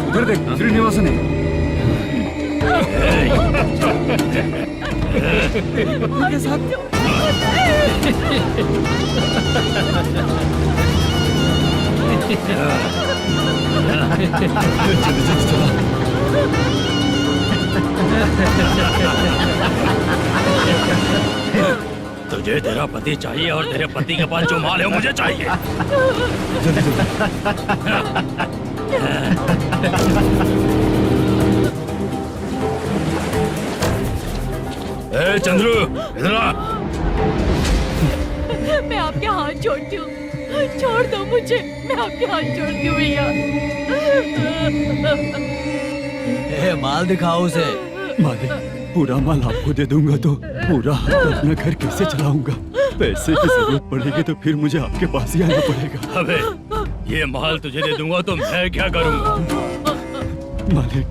उधर देख, श्रीनिवासन है। उनके साथ तुझे तेरा पति चाहिए और तेरे पति के पास जो माल है वो मुझे चाहिए। ए चंद्रू, इधर आ। मैं आपके हाथ जोड़ती हूँ, छोड़ दो मुझे, मैं आपके हाथ जोड़ती हूँ भैया। माल दिखाओ उसे। मालिक, पूरा माल आपको दे दूंगा तो पूरा अपना घर कैसे चलाऊंगा? पैसे की जरूरत पड़ेगी तो फिर मुझे आपके पास ही आना पड़ेगा। अबे, ये माल तुझे दे दूंगा तो मैं क्या करूंगा? मालिक,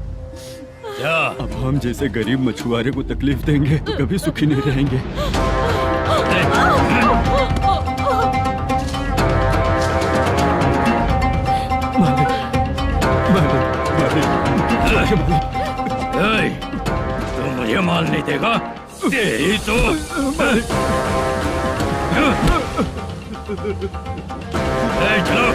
क्या? अब हम जैसे गरीब मछुआरे को तकलीफ देंगे तो कभी सुखी नहीं रहेंगे। मालिक, मालिक, मालिक, तू मुझे माल नहीं देगा? तेरी तो चलो।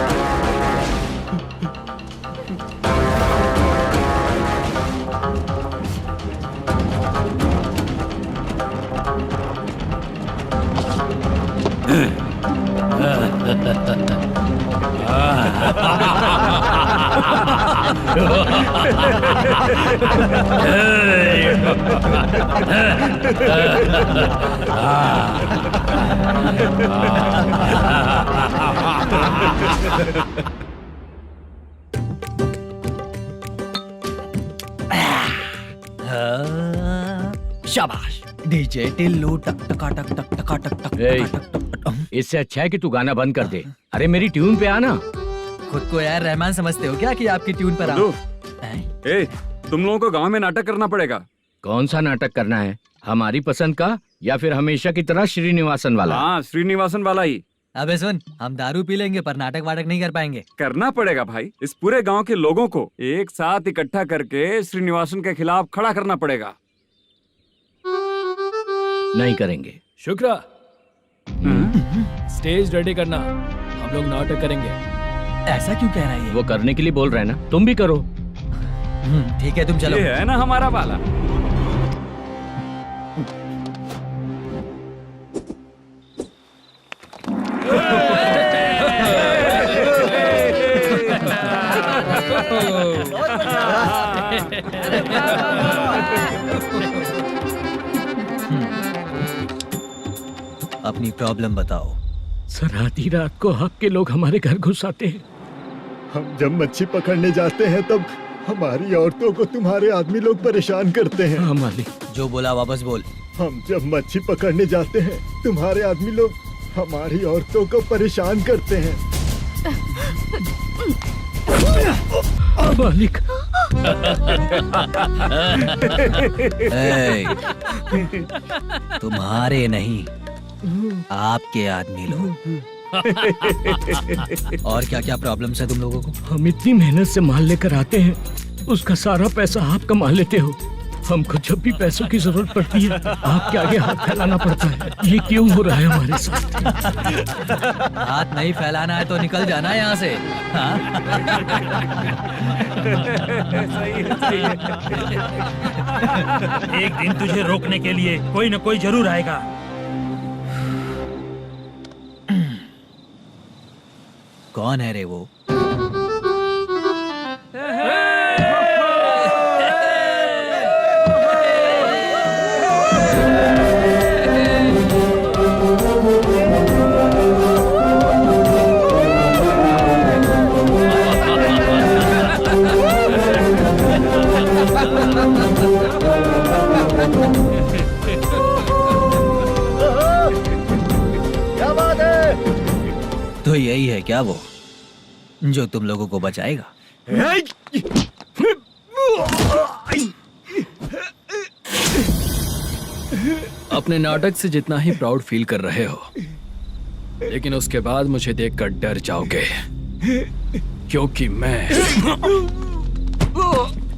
शाबाश डीजे टिल्लू टक टका टक टक टका टक टक टक टक। इससे अच्छा है कि तू गाना बंद कर दे। अरे मेरी ट्यून पे आना। खुद को यार रहमान समझते हो क्या कि आपकी ट्यून पर आओ? ए, तुम लोगों को गांव में नाटक करना पड़ेगा। कौन सा नाटक करना है? हमारी पसंद का या फिर हमेशा की तरह श्रीनिवासन वाला? हाँ, श्रीनिवासन वाला ही। अबे सुन, हम दारू पी लेंगे पर नाटक वाटक नहीं कर पाएंगे। करना पड़ेगा भाई। इस पूरे गांव के लोगों को एक साथ इकट्ठा करके श्रीनिवासन के खिलाफ खड़ा करना पड़ेगा। नहीं करेंगे। शुक्रा, स्टेज रेडी करना, हम लोग नाटक करेंगे। ऐसा क्यों कह रहा है ये? वो करने के लिए बोल रहे हैं ना, तुम भी करो। ठीक है, तुम चलो। ये है ना हमारा वाला। अपनी प्रॉब्लम बताओ। सर, आधी रात को आपके लोग हमारे घर घुस आते हैं। हम जब मच्छी पकड़ने जाते हैं तब हमारी औरतों को तुम्हारे आदमी लोग परेशान करते हैं। हाँ मालिक। जो बोला वापस बोल। हम जब मच्छी पकड़ने जाते हैं तुम्हारे आदमी लोग हमारी औरतों को परेशान करते हैं। मालिक। तुम्हारे नहीं, आपके आदमी लोग। और क्या क्या प्रॉब्लम्स है तुम लोगों को? हम इतनी मेहनत से माल लेकर आते हैं, उसका सारा पैसा आप कमा लेते हो। हमको जब भी पैसों की जरूरत पड़ती है आपके आगे हाथ फैलाना पड़ता है। ये क्यों हो रहा है हमारे साथ? हाथ नहीं फैलाना है तो निकल जाना यहाँ से। हाँ? एक दिन तुझे रोकने के लिए कोई न कोई जरूर आएगा। कौन है रे वो? क्या बात है? तो यही है क्या वो जो तुम लोगों को बचाएगा? अपने नाटक से जितना ही प्राउड फील कर रहे हो, लेकिन उसके बाद मुझे देखकर डर जाओगे। क्योंकि मैं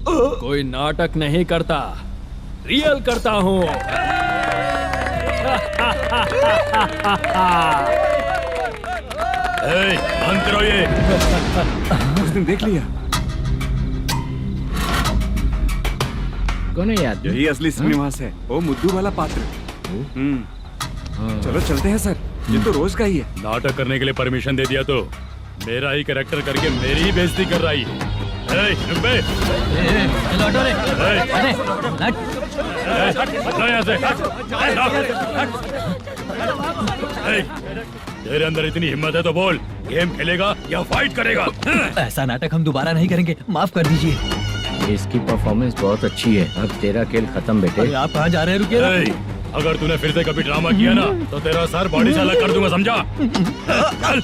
कोई नाटक नहीं करता, रियल करता हूँ। बंद करो ये। उसने देख लिया। कौन है यार? यही असली श्रीनिवास है, वो मुद्दू वाला पात्र। चलो चलते हैं सर, ये तो रोज का ही है। नाटक करने के लिए परमिशन दे दिया तो मेरा ही कैरेक्टर करके मेरी ही बेइज्जती कर रहा है। रुपए लौटो रे। अरे यहाँ से तेरे अंदर इतनी हिम्मत है तो बोल, गेम खेलेगा या फाइट करेगा? ऐसा नाटक हम दोबारा नहीं करेंगे, माफ कर दीजिए। इसकी परफॉर्मेंस बहुत अच्छी है। अब तेरा खेल खत्म बेटे। अरे आप कहाँ जा रहे हैं? रुकिए ना। अगर तूने फिर से कभी ड्रामा किया ना तो तेरा सर बॉडी से अलग कर दूंगा, समझा? चल।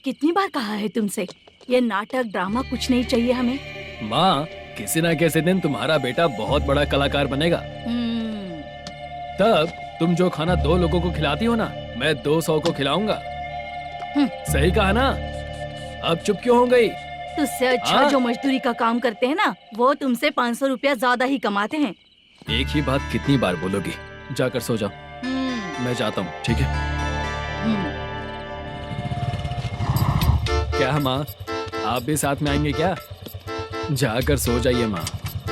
कितनी बार कहा है तुमसे, ये नाटक ड्रामा कुछ नहीं चाहिए हमें। माँ, किसी ना किसी दिन तुम्हारा बेटा बहुत बड़ा कलाकार बनेगा। तब तुम जो खाना 2 लोगों को खिलाती हो ना, मैं 200 को खिलाऊंगा। सही कहा ना? अब चुप क्यों हो गई? तुझसे अच्छा जो मजदूरी का काम करते हैं ना, वो तुमसे 500 रुपया ज्यादा ही कमाते हैं। एक ही बात कितनी बार बोलोगी? जाकर सो जाओ, मैं जाता हूँ, ठीक है? क्या माँ, आप भी साथ में आएंगे क्या? जाकर सो जाइए माँ।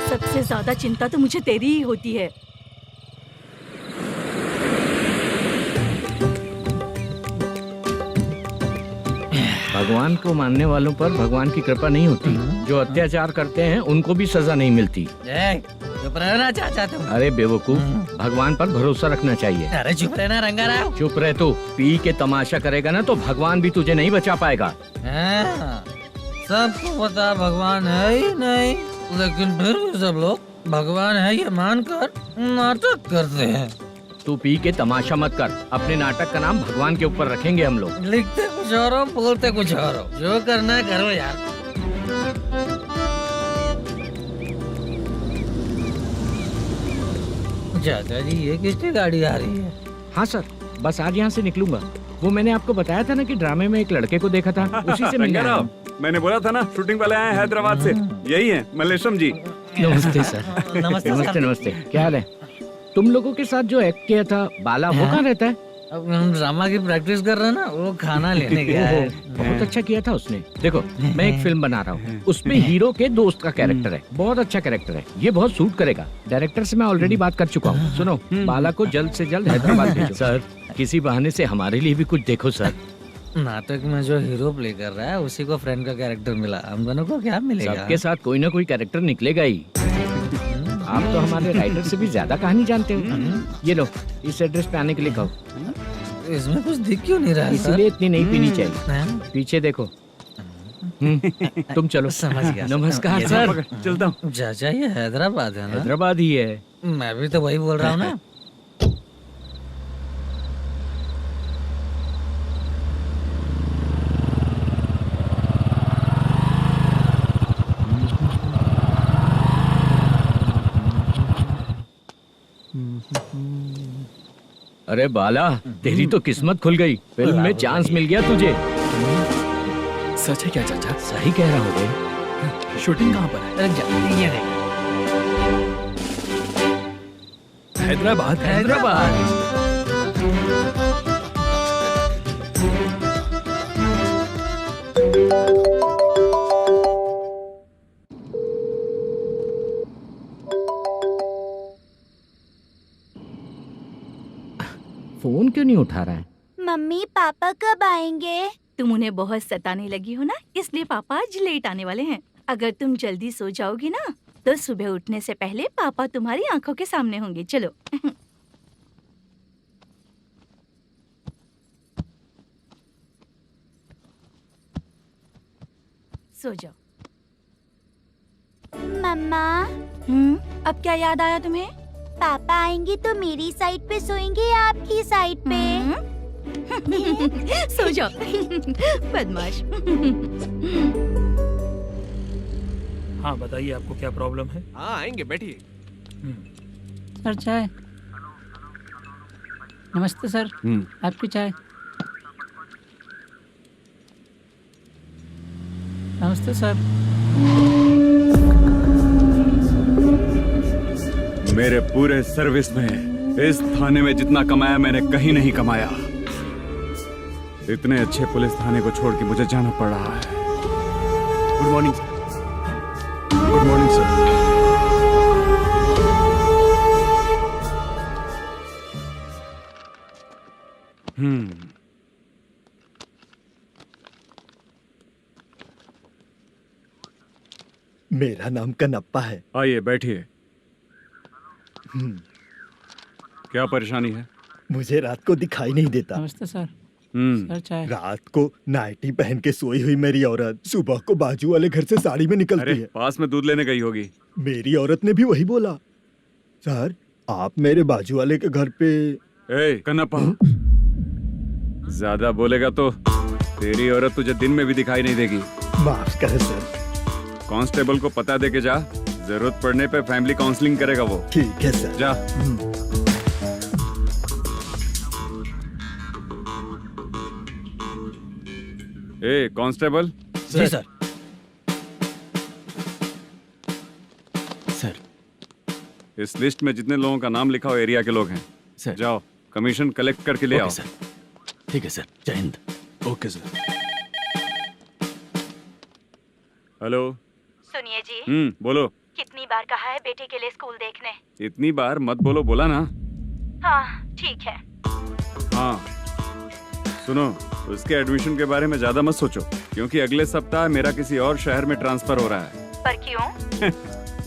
सबसे ज्यादा चिंता तो मुझे तेरी ही होती है। भगवान को मानने वालों पर भगवान की कृपा नहीं होती। जो अत्याचार करते हैं उनको भी सजा नहीं मिलती। चुप रहना चाचा तुम। अरे बेवकूफ, भगवान पर भरोसा रखना चाहिए। अरे चुप रहना रंगाराव। चुप रह तू। पी के तमाशा करेगा ना तो भगवान भी तुझे नहीं बचा पाएगा। सबको पता भगवान है ही नहीं, लेकिन फिर भी सब लोग भगवान है ये मानकर नाटक करते हैं। तू पी के तमाशा मत कर। अपने नाटक का नाम भगवान के ऊपर रखेंगे हम लोग। लिखते कुछ और हो, बोलते कुछ और हो। जो करना है करो यार। चाचा जी, ये किसकी गाड़ी आ रही है? हाँ सर, बस आज यहाँ से निकलूंगा। वो मैंने आपको बताया था ना कि ड्रामे में एक लड़के को देखा था, उसी से मिलने आया हूँ। मैंने बोला था ना, शूटिंग वाले आए हैं हैदराबाद से। यही है मल्लेशम जी। नमस्ते सर। नमस्ते नमस्ते नमस्ते। क्या हाल है? तुम लोगों के साथ जो एक्ट किया था बाला, वो कहाँ रहता है? अब हम ड्रामा की प्रैक्टिस कर रहे हैं ना, वो खाना लेने गया है। बहुत अच्छा किया था उसने। देखो, मैं एक फिल्म बना रहा हूँ, उसमें हीरो के दोस्त का कैरेक्टर है। बहुत अच्छा कैरेक्टर है, ये बहुत सूट करेगा। डायरेक्टर से मैं ऑलरेडी बात कर चुका हूँ। सुनो, बाला को जल्द से जल्द हैदराबाद भेजो। सर, किसी बहाने से हमारे लिए भी कुछ देखो सर। नाटक में जो हीरो प्ले कर रहा है उसी को फ्रेंड का कैरेक्टर मिला, हम दोनों को क्या मिलेगा? सबके साथ कोई ना कोई कैरेक्टर निकलेगा ही। आप तो हमारे राइटर से भी ज्यादा कहानी जानते हो। ये लो, इस एड्रेस पे आने के लिए कहो। इसमें कुछ दिख क्यों नहीं रहा? इसलिए इतनी नहीं पीनी चाहिए। पीछे देखो। तुम चलो। समझ गया। नमस्कार सर। चलता हूँ। चाचा, ये हैदराबाद है ना? हैदराबाद ही है। मैं भी तो वही बोल रहा हूँ ना। अरे बाला, तेरी तो किस्मत खुल गई। फिल्म में चांस मिल गया तुझे। सच है क्या चाचा? सही कह रहा हूँ। शूटिंग कहाँ पर है? ये देख। हैदराबाद। हैदराबाद। फोन क्यों नहीं उठा रहा है? मम्मी पापा कब आएंगे? तुम उन्हें बहुत सताने लगी हो ना, इसलिए पापा आज लेट आने वाले हैं। अगर तुम जल्दी सो जाओगी ना तो सुबह उठने से पहले पापा तुम्हारी आंखों के सामने होंगे। चलो। सो जाओ। मम्मा, अब क्या याद आया तुम्हें? पापा आएंगे तो मेरी साइड पे सोएंगे या आपकी साइड पे? सो जाओ बदमाश। हाँ बताइए, आपको क्या प्रॉब्लम है? हाँ आएंगे, बैठिए। सर चाय। नमस्ते सर, आपकी चाय। नमस्ते सर। मेरे पूरे सर्विस में इस थाने में जितना कमाया मैंने कहीं नहीं कमाया। इतने अच्छे पुलिस थाने को छोड़ के मुझे जाना पड़ रहा है। Good morning sir. Good morning sir. मेरा नाम कनप्पा है। आइए बैठिए। क्या परेशानी है? मुझे रात को दिखाई नहीं देता। नमस्ते सर। सर चाय। रात को नाइटी पहन के सोई हुई मेरी औरत सुबह को बाजू वाले घर से साड़ी में निकलती है। पास में दूध लेने गई होगी। मेरी औरत ने भी वही बोला। सर आप मेरे बाजू वाले के घर पे। ए कन्नप्पा, ज्यादा बोलेगा तो तेरी औरत तुझे दिन में भी दिखाई नहीं देगी। माफ करें सर। कांस्टेबल को पता दे के जा, जरूरत पड़ने पे फैमिली काउंसलिंग करेगा वो। ठीक है सर। जा। ए कांस्टेबल। जी सर। सर इस लिस्ट में जितने लोगों का नाम लिखा हो एरिया के लोग हैं सर, जाओ कमीशन कलेक्ट करके ले आओ। सर ठीक है सर, जय हिंद। Okay sir. हेलो। सुनिए जी, बोलो। कितनी बार कहा है बेटे के लिए स्कूल देखने? इतनी बार मत बोलो, बोला ना। हाँ ठीक है। हाँ सुनो, उसके एडमिशन के बारे में ज्यादा मत सोचो, क्योंकि अगले सप्ताह मेरा किसी और शहर में ट्रांसफर हो रहा है। पर क्यों?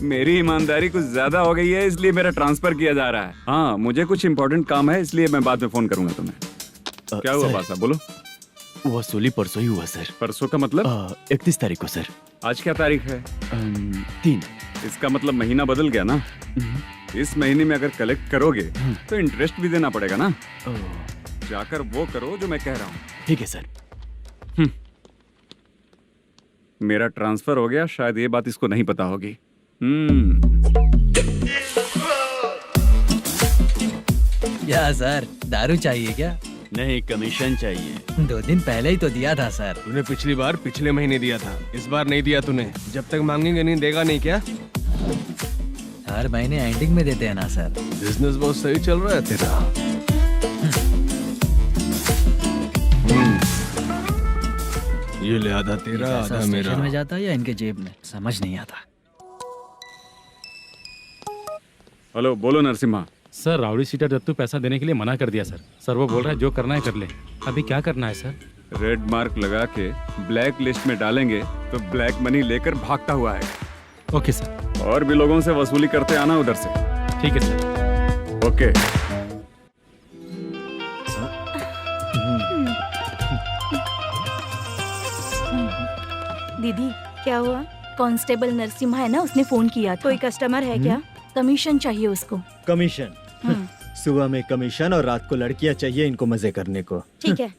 मेरी ईमानदारी कुछ ज्यादा हो गई है, इसलिए मेरा ट्रांसफर किया जा रहा है। हाँ मुझे कुछ इम्पोर्टेंट काम है, इसलिए मैं बाद में फोन करूंगा तुम्हें। क्या हुआ बासा, बोलो। वसूली परसों ही हुआ सर। परसों का मतलब? 31 तारीख को सर। आज क्या तारीख है? 3। इसका मतलब महीना बदल गया ना। इस महीने में अगर कलेक्ट करोगे तो इंटरेस्ट भी देना पड़ेगा ना। जाकर वो करो जो मैं कह रहा हूँ। ठीक है सर। मेरा ट्रांसफर हो गया, शायद ये बात इसको नहीं पता होगी। क्या सर, दारू चाहिए क्या? नहीं, कमीशन चाहिए। 2 दिन पहले ही तो दिया था सर। तूने पिछली बार पिछले महीने दिया था, इस बार नहीं दिया तूने। जब तक मांगेंगे नहीं, देगा नहीं क्या? हर महीने एंडिंग में देते हैं ना सर। बिजनेस बहुत सही चल रहा है तेरा। ये ले आधा तेरा, आधा मेरा। स्टेशन में जाता है या इनके जेब में, समझ नहीं आता। हेलो, बोलो Narasimha. Sir rowdy seater Dattu पैसा देने के लिए मना कर दिया सर। सर वो बोल रहा है जो करना है कर ले। अभी क्या करना है सर? रेड मार्क लगा के ब्लैक लिस्ट में डालेंगे तो ब्लैक मनी लेकर भागता हुआ है। Okay sir. और भी लोगों से वसूली करते आना उधर से। ठीक है सर। ओके। दीदी क्या हुआ? कांस्टेबल नरसिम्हा है ना, उसने फोन किया। कोई कस्टमर है क्या? कमीशन चाहिए उसको। कमीशन? सुबह में कमीशन और रात को लड़कियां चाहिए इनको मजे करने को। ठीक है,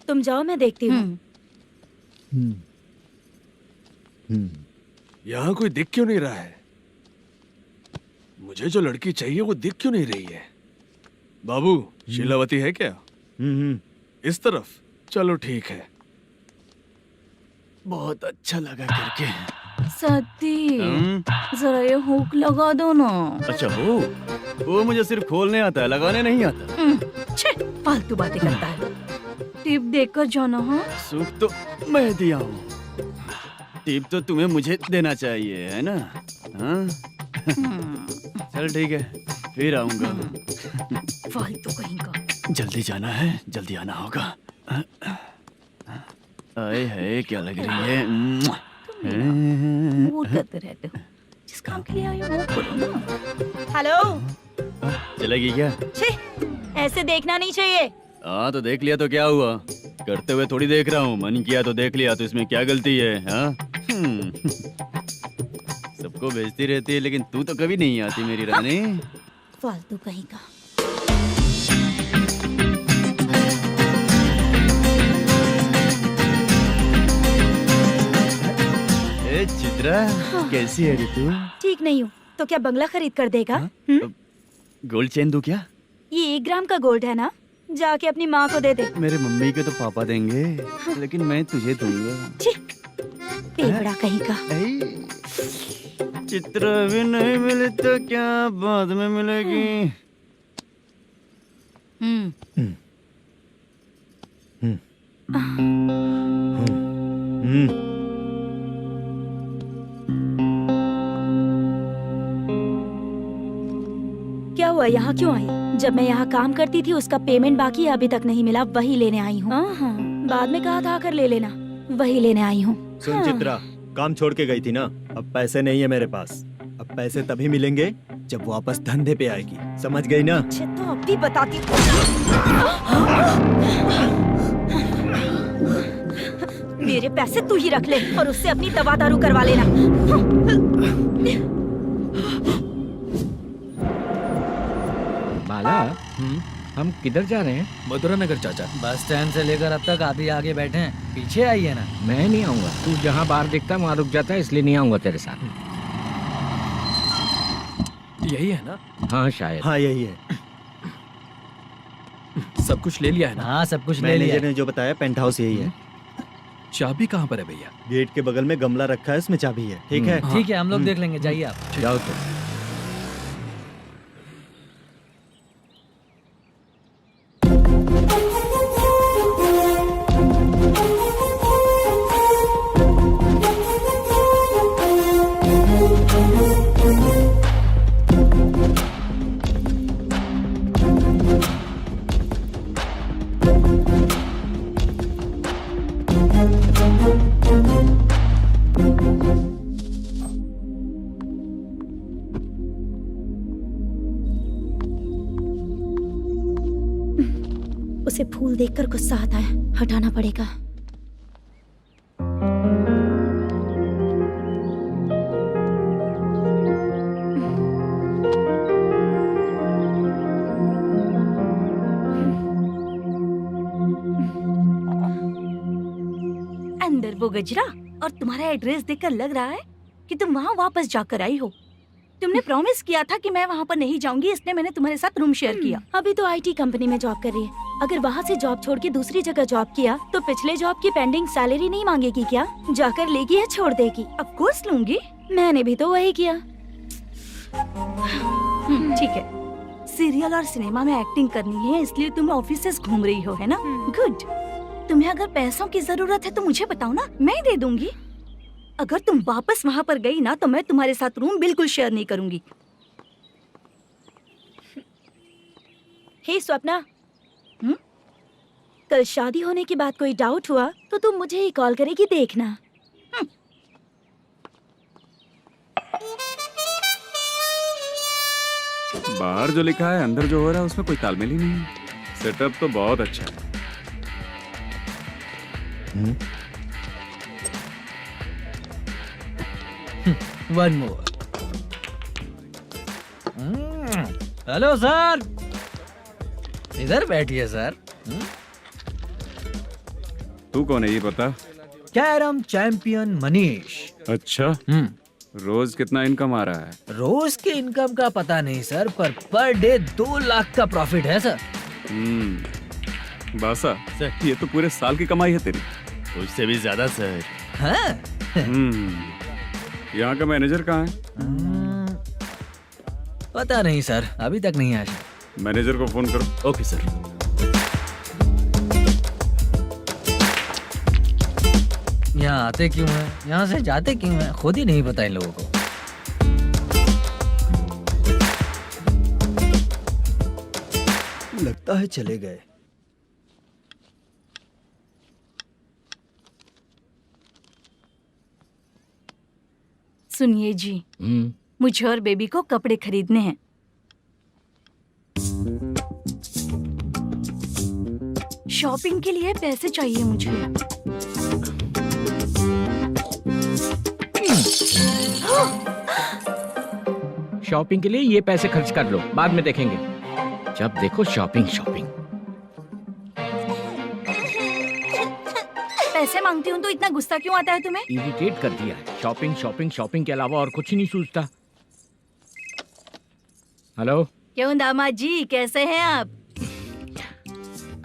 तुम जाओ, मैं देखती हूँ। यहाँ कोई दिख क्यों नहीं रहा है? मुझे जो लड़की चाहिए वो दिख क्यों नहीं रही है? बाबू, शीलावती है क्या? इस तरफ? चलो ठीक है। बहुत अच्छा लगा करके। सती, जरा ये हुक लगा दो ना। अच्छा वो मुझे सिर्फ खोलने आता है, लगाने नहीं आता। छे, फालतू बातें करता है। टिप देकर जाना। हाँ, सुख तो मैं दिया हूँ, टिप तो तुम्हें मुझे देना चाहिए, है ना? हाँ? चल ठीक है, फिर आऊंगा। फालतू कहीं का। जल्दी जाना है, जल्दी आना होगा। आए है, क्या लग रही है? वो करते रहते हो। जिस काम के लिए आए हो वो करो ना। हेलो, चलेगी क्या? छे, ऐसे देखना नहीं चाहिए। हाँ तो देख लिया तो क्या हुआ? करते हुए थोड़ी देख रहा हूँ, मन किया तो देख लिया, तो इसमें क्या गलती है? हाँ? सबको भेजती रहती है, लेकिन तू तो कभी नहीं आती मेरी रानी। फालतू कहीं का। चित्रा कैसी है रे तू? ठीक नहीं हूँ तो क्या बंगला खरीद कर देगा? गोल्ड चेन दूं क्या? ये 1 ग्राम का गोल्ड है ना, जाके अपनी माँ को दे दे। मेरे मम्मी के तो पापा देंगे, लेकिन मैं तुझे दूंगा। छी, पेगड़ा कहीं का। चित्रा भी नहीं मिली तो क्या बाद में मिलेगी? क्या हुआ, यहाँ क्यों आई? जब मैं यहाँ काम करती थी उसका पेमेंट बाकी अभी तक नहीं मिला, वही लेने आई हूँ। बाद में कहा था आकर ले लेना, वही लेने आई हूँ। सुन चित्रा, काम छोड़ के गई थी ना, अब पैसे नहीं है मेरे पास। अब पैसे तभी मिलेंगे जब वापस धंधे पे आएगी, समझ गई ना? अच्छा तो अब भी बताती। मेरे पैसे तू ही रख ले और उससे अपनी दवा दारू करवा लेना। बाला, हम किधर जा रहे हैं? मथुरा नगर चाचा। बस स्टैंड से लेकर अब तक आप ही आगे बैठे हैं, पीछे आइए ना। मैं नहीं आऊंगा, तू जहाँ बाहर दिखता वहाँ रुक जाता है, इसलिए नहीं आऊंगा तेरे साथ। यही है ना? हाँ शायद। हाँ यही है। सब कुछ ले लिया है ना? हाँ सब कुछ ले लिया। मैनेजर ने जो बताया पेंट हाउस यही है। चाबी कहाँ पर है भैया? गेट के बगल में गमला रखा है, उसमें चाबी है। ठीक है? ठीक है, हम लोग देख लेंगे, जाइए आप। जाओ तो। उसे फूल देखकर गुस्सा आता है, हटाना पड़ेगा। अंदर वो गजरा और तुम्हारा एड्रेस देखकर लग रहा है कि तुम वहाँ वापस जाकर आई हो। तुमने प्रॉमिस किया था कि मैं वहाँ पर नहीं जाऊंगी, इसलिए मैंने तुम्हारे साथ रूम शेयर किया। अभी तो आईटी कंपनी में जॉब कर रही है। अगर वहाँ से जॉब छोड़ के दूसरी जगह जॉब किया तो पिछले जॉब की पेंडिंग सैलरी नहीं मांगेगी क्या? जाकर लेगी या छोड़ देगी? ऑफ कोर्स लूंगी, मैंने भी तो वही किया। ठीक है, सीरियल और सिनेमा में एक्टिंग करनी है, इसलिए तुम ऑफिसेस घूम रही हो, है ना? गुड। तुम्हें अगर पैसों की जरूरत है तो मुझे बताओ ना, मैं दे दूंगी। अगर तुम वापस वहाँ पर गई ना तो मैं तुम्हारे साथ रूम बिल्कुल शेयर नहीं करूंगी। हे स्वप्ना, कल शादी होने की बात कोई डाउट हुआ तो तुम मुझे ही कॉल करेगी, देखना। बाहर जो लिखा है अंदर जो हो रहा है उसमें कोई तालमेल ही नहीं है। सेटअप तो बहुत अच्छा है। One more. हेलो सर, इधर बैठिए सर। तू कौन है ये बता? Carrom champion Manish. अच्छा, रोज कितना इनकम आ रहा है? रोज के इनकम का पता नहीं सर, पर डे 2 लाख का प्रॉफिट है सर। बासा, ये तो पूरे साल की कमाई है तेरी। उससे भी ज्यादा सर। हाँ? यहाँ का मैनेजर कहाँ है? पता नहीं सर, अभी तक नहीं आया। मैनेजर को फोन करो। Okay sir. यहाँ आते क्यों हैं, यहाँ से जाते क्यों हैं, खुद ही नहीं पता इन लोगों को। लगता है चले गए। सुनिए जी, मुझे और बेबी को कपड़े खरीदने हैं। शॉपिंग के लिए पैसे चाहिए मुझे। शॉपिंग के लिए ये पैसे खर्च कर लो, बाद में देखेंगे। जब देखो शॉपिंग शॉपिंग। पैसे मांगती हूँ तो इतना गुस्सा क्यों आता है तुम्हें? इरिटेट कर दिया है। शॉपिंग शॉपिंग शॉपिंग के अलावा और कुछ ही नहीं सूझता। हेलो। क्यों दामाद जी, कैसे हैं आप?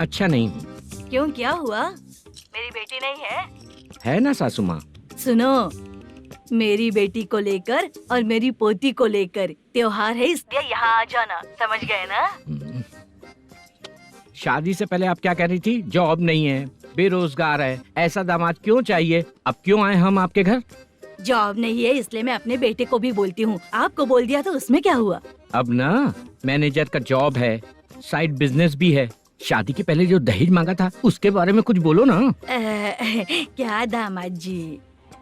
अच्छा नहीं। क्यों, क्या हुआ? मेरी बेटी नहीं है? है ना सासू माँ। सुनो, मेरी बेटी को लेकर और मेरी पोती को लेकर त्योहार है, इसलिए यहाँ आ जाना, समझ गए ना? शादी से पहले आप क्या कह रही थी? जॉब नहीं है, बेरोजगार है, ऐसा दामाद क्यों चाहिए? अब क्यों आए हम आपके घर? जॉब नहीं है इसलिए मैं अपने बेटे को भी बोलती हूँ, आपको बोल दिया तो उसमें क्या हुआ? अब ना मैनेजर का जॉब है, साइड बिजनेस भी है। शादी के पहले जो दहेज मांगा था उसके बारे में कुछ बोलो ना। क्या दामाद जी,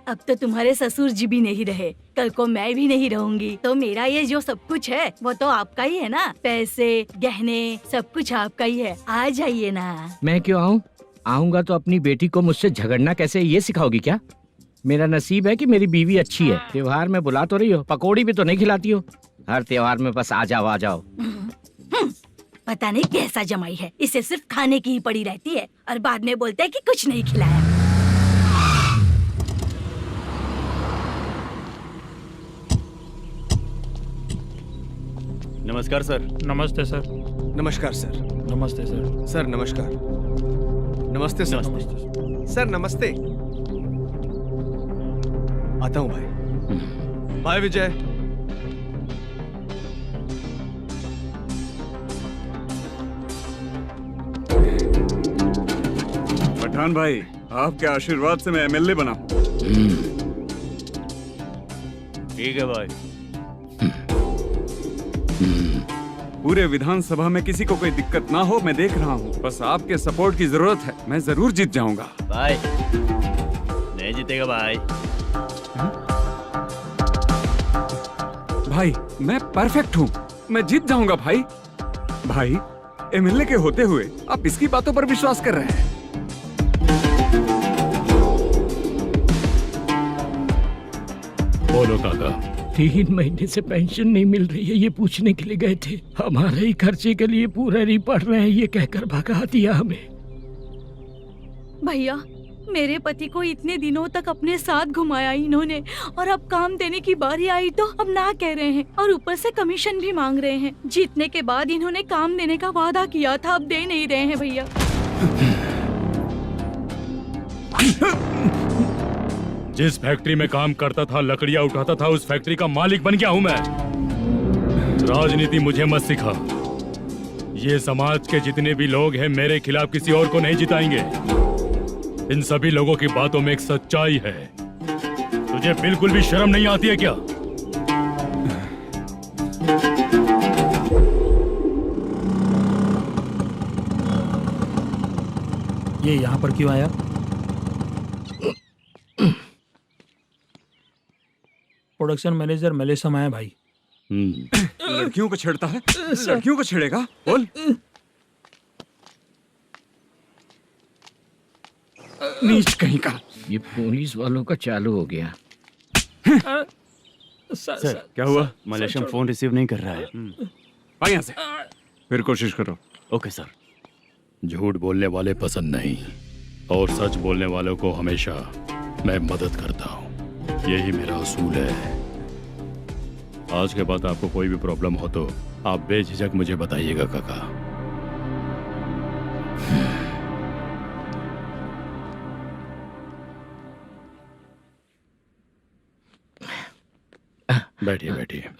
अब तो तुम्हारे ससुर जी भी नहीं रहे, कल को मैं भी नहीं रहूंगी, तो मेरा ये जो सब कुछ है वो तो आपका ही है ना। पैसे, गहने, सब कुछ आपका ही है। आ जाइए ना। मैं क्यों आऊँ? आऊंगा तो अपनी बेटी को मुझसे झगड़ना कैसे ये सिखाओगी क्या? मेरा नसीब है कि मेरी बीवी अच्छी है। त्योहार में बुला तो रही हो, पकौड़ी भी तो नहीं खिलाती हो। हर त्योहार में बस आ जाओ आ जाओ। पता नहीं कैसा जमाई है, इसे सिर्फ खाने की ही पड़ी रहती है और बाद में बोलते है कि कुछ नहीं खिलाया। नमस्कार सर। नमस्ते सर। नमस्कार सर। नमस्ते सर। सर नमस्कार। नमस्ते सर। सर नमस्ते। आता हूँ भाई। बाय विजय। पठान भाई, आपके आशीर्वाद से मैं एमएलए बना हूँ। ठीक है भाई। पूरे विधानसभा में किसी को कोई दिक्कत ना हो, मैं देख रहा हूँ। बस आपके सपोर्ट की जरूरत है, मैं जरूर जीत जाऊंगा। भाई नहीं जीतेगा भाई। भाई मैं परफेक्ट हूँ, मैं जीत जाऊंगा भाई। भाई एमएलए के होते हुए आप इसकी बातों पर विश्वास कर रहे हैं। बोलो काका। 3 महीने से पेंशन नहीं मिल रही है, ये पूछने के लिए गए थे। हमारे ही खर्चे के लिए पूरा नहीं पड़ रहे हैं, ये कहकर भगा दिया हमें। भैया, मेरे पति को इतने दिनों तक अपने साथ घुमाया इन्होंने, और अब काम देने की बारी आई तो अब ना कह रहे हैं, और ऊपर से कमीशन भी मांग रहे हैं। जीतने के बाद इन्होंने काम देने का वादा किया था, अब दे नहीं रहे हैं भैया। जिस फैक्ट्री में काम करता था, लकड़ियां उठाता था, उस फैक्ट्री का मालिक बन गया हूं मैं। राजनीति मुझे मत सिखा। ये समाज के जितने भी लोग हैं मेरे खिलाफ किसी और को नहीं जिताएंगे। इन सभी लोगों की बातों में एक सच्चाई है। तुझे बिल्कुल भी शर्म नहीं आती है क्या? ये यहाँ पर क्यों आया? प्रोडक्शन मैनेजर मलेशम आया भाई। लड़कियों को छेड़ता है, लड़कियों को छेड़ेगा? बोल। नीच कहीं का। ये पुलिस वालों का चालू हो गया। सर क्या हुआ? मलेशियम फोन रिसीव नहीं कर रहा है। आ यहाँ से, फिर कोशिश करो। Okay sir. झूठ बोलने वाले पसंद नहीं, और सच बोलने वालों को हमेशा मैं मदद करता हूँ। यही मेरा असूल है। आज के बाद आपको कोई भी प्रॉब्लम हो तो आप बेझिझक मुझे बताइएगा काका। बैठिए बैठिए।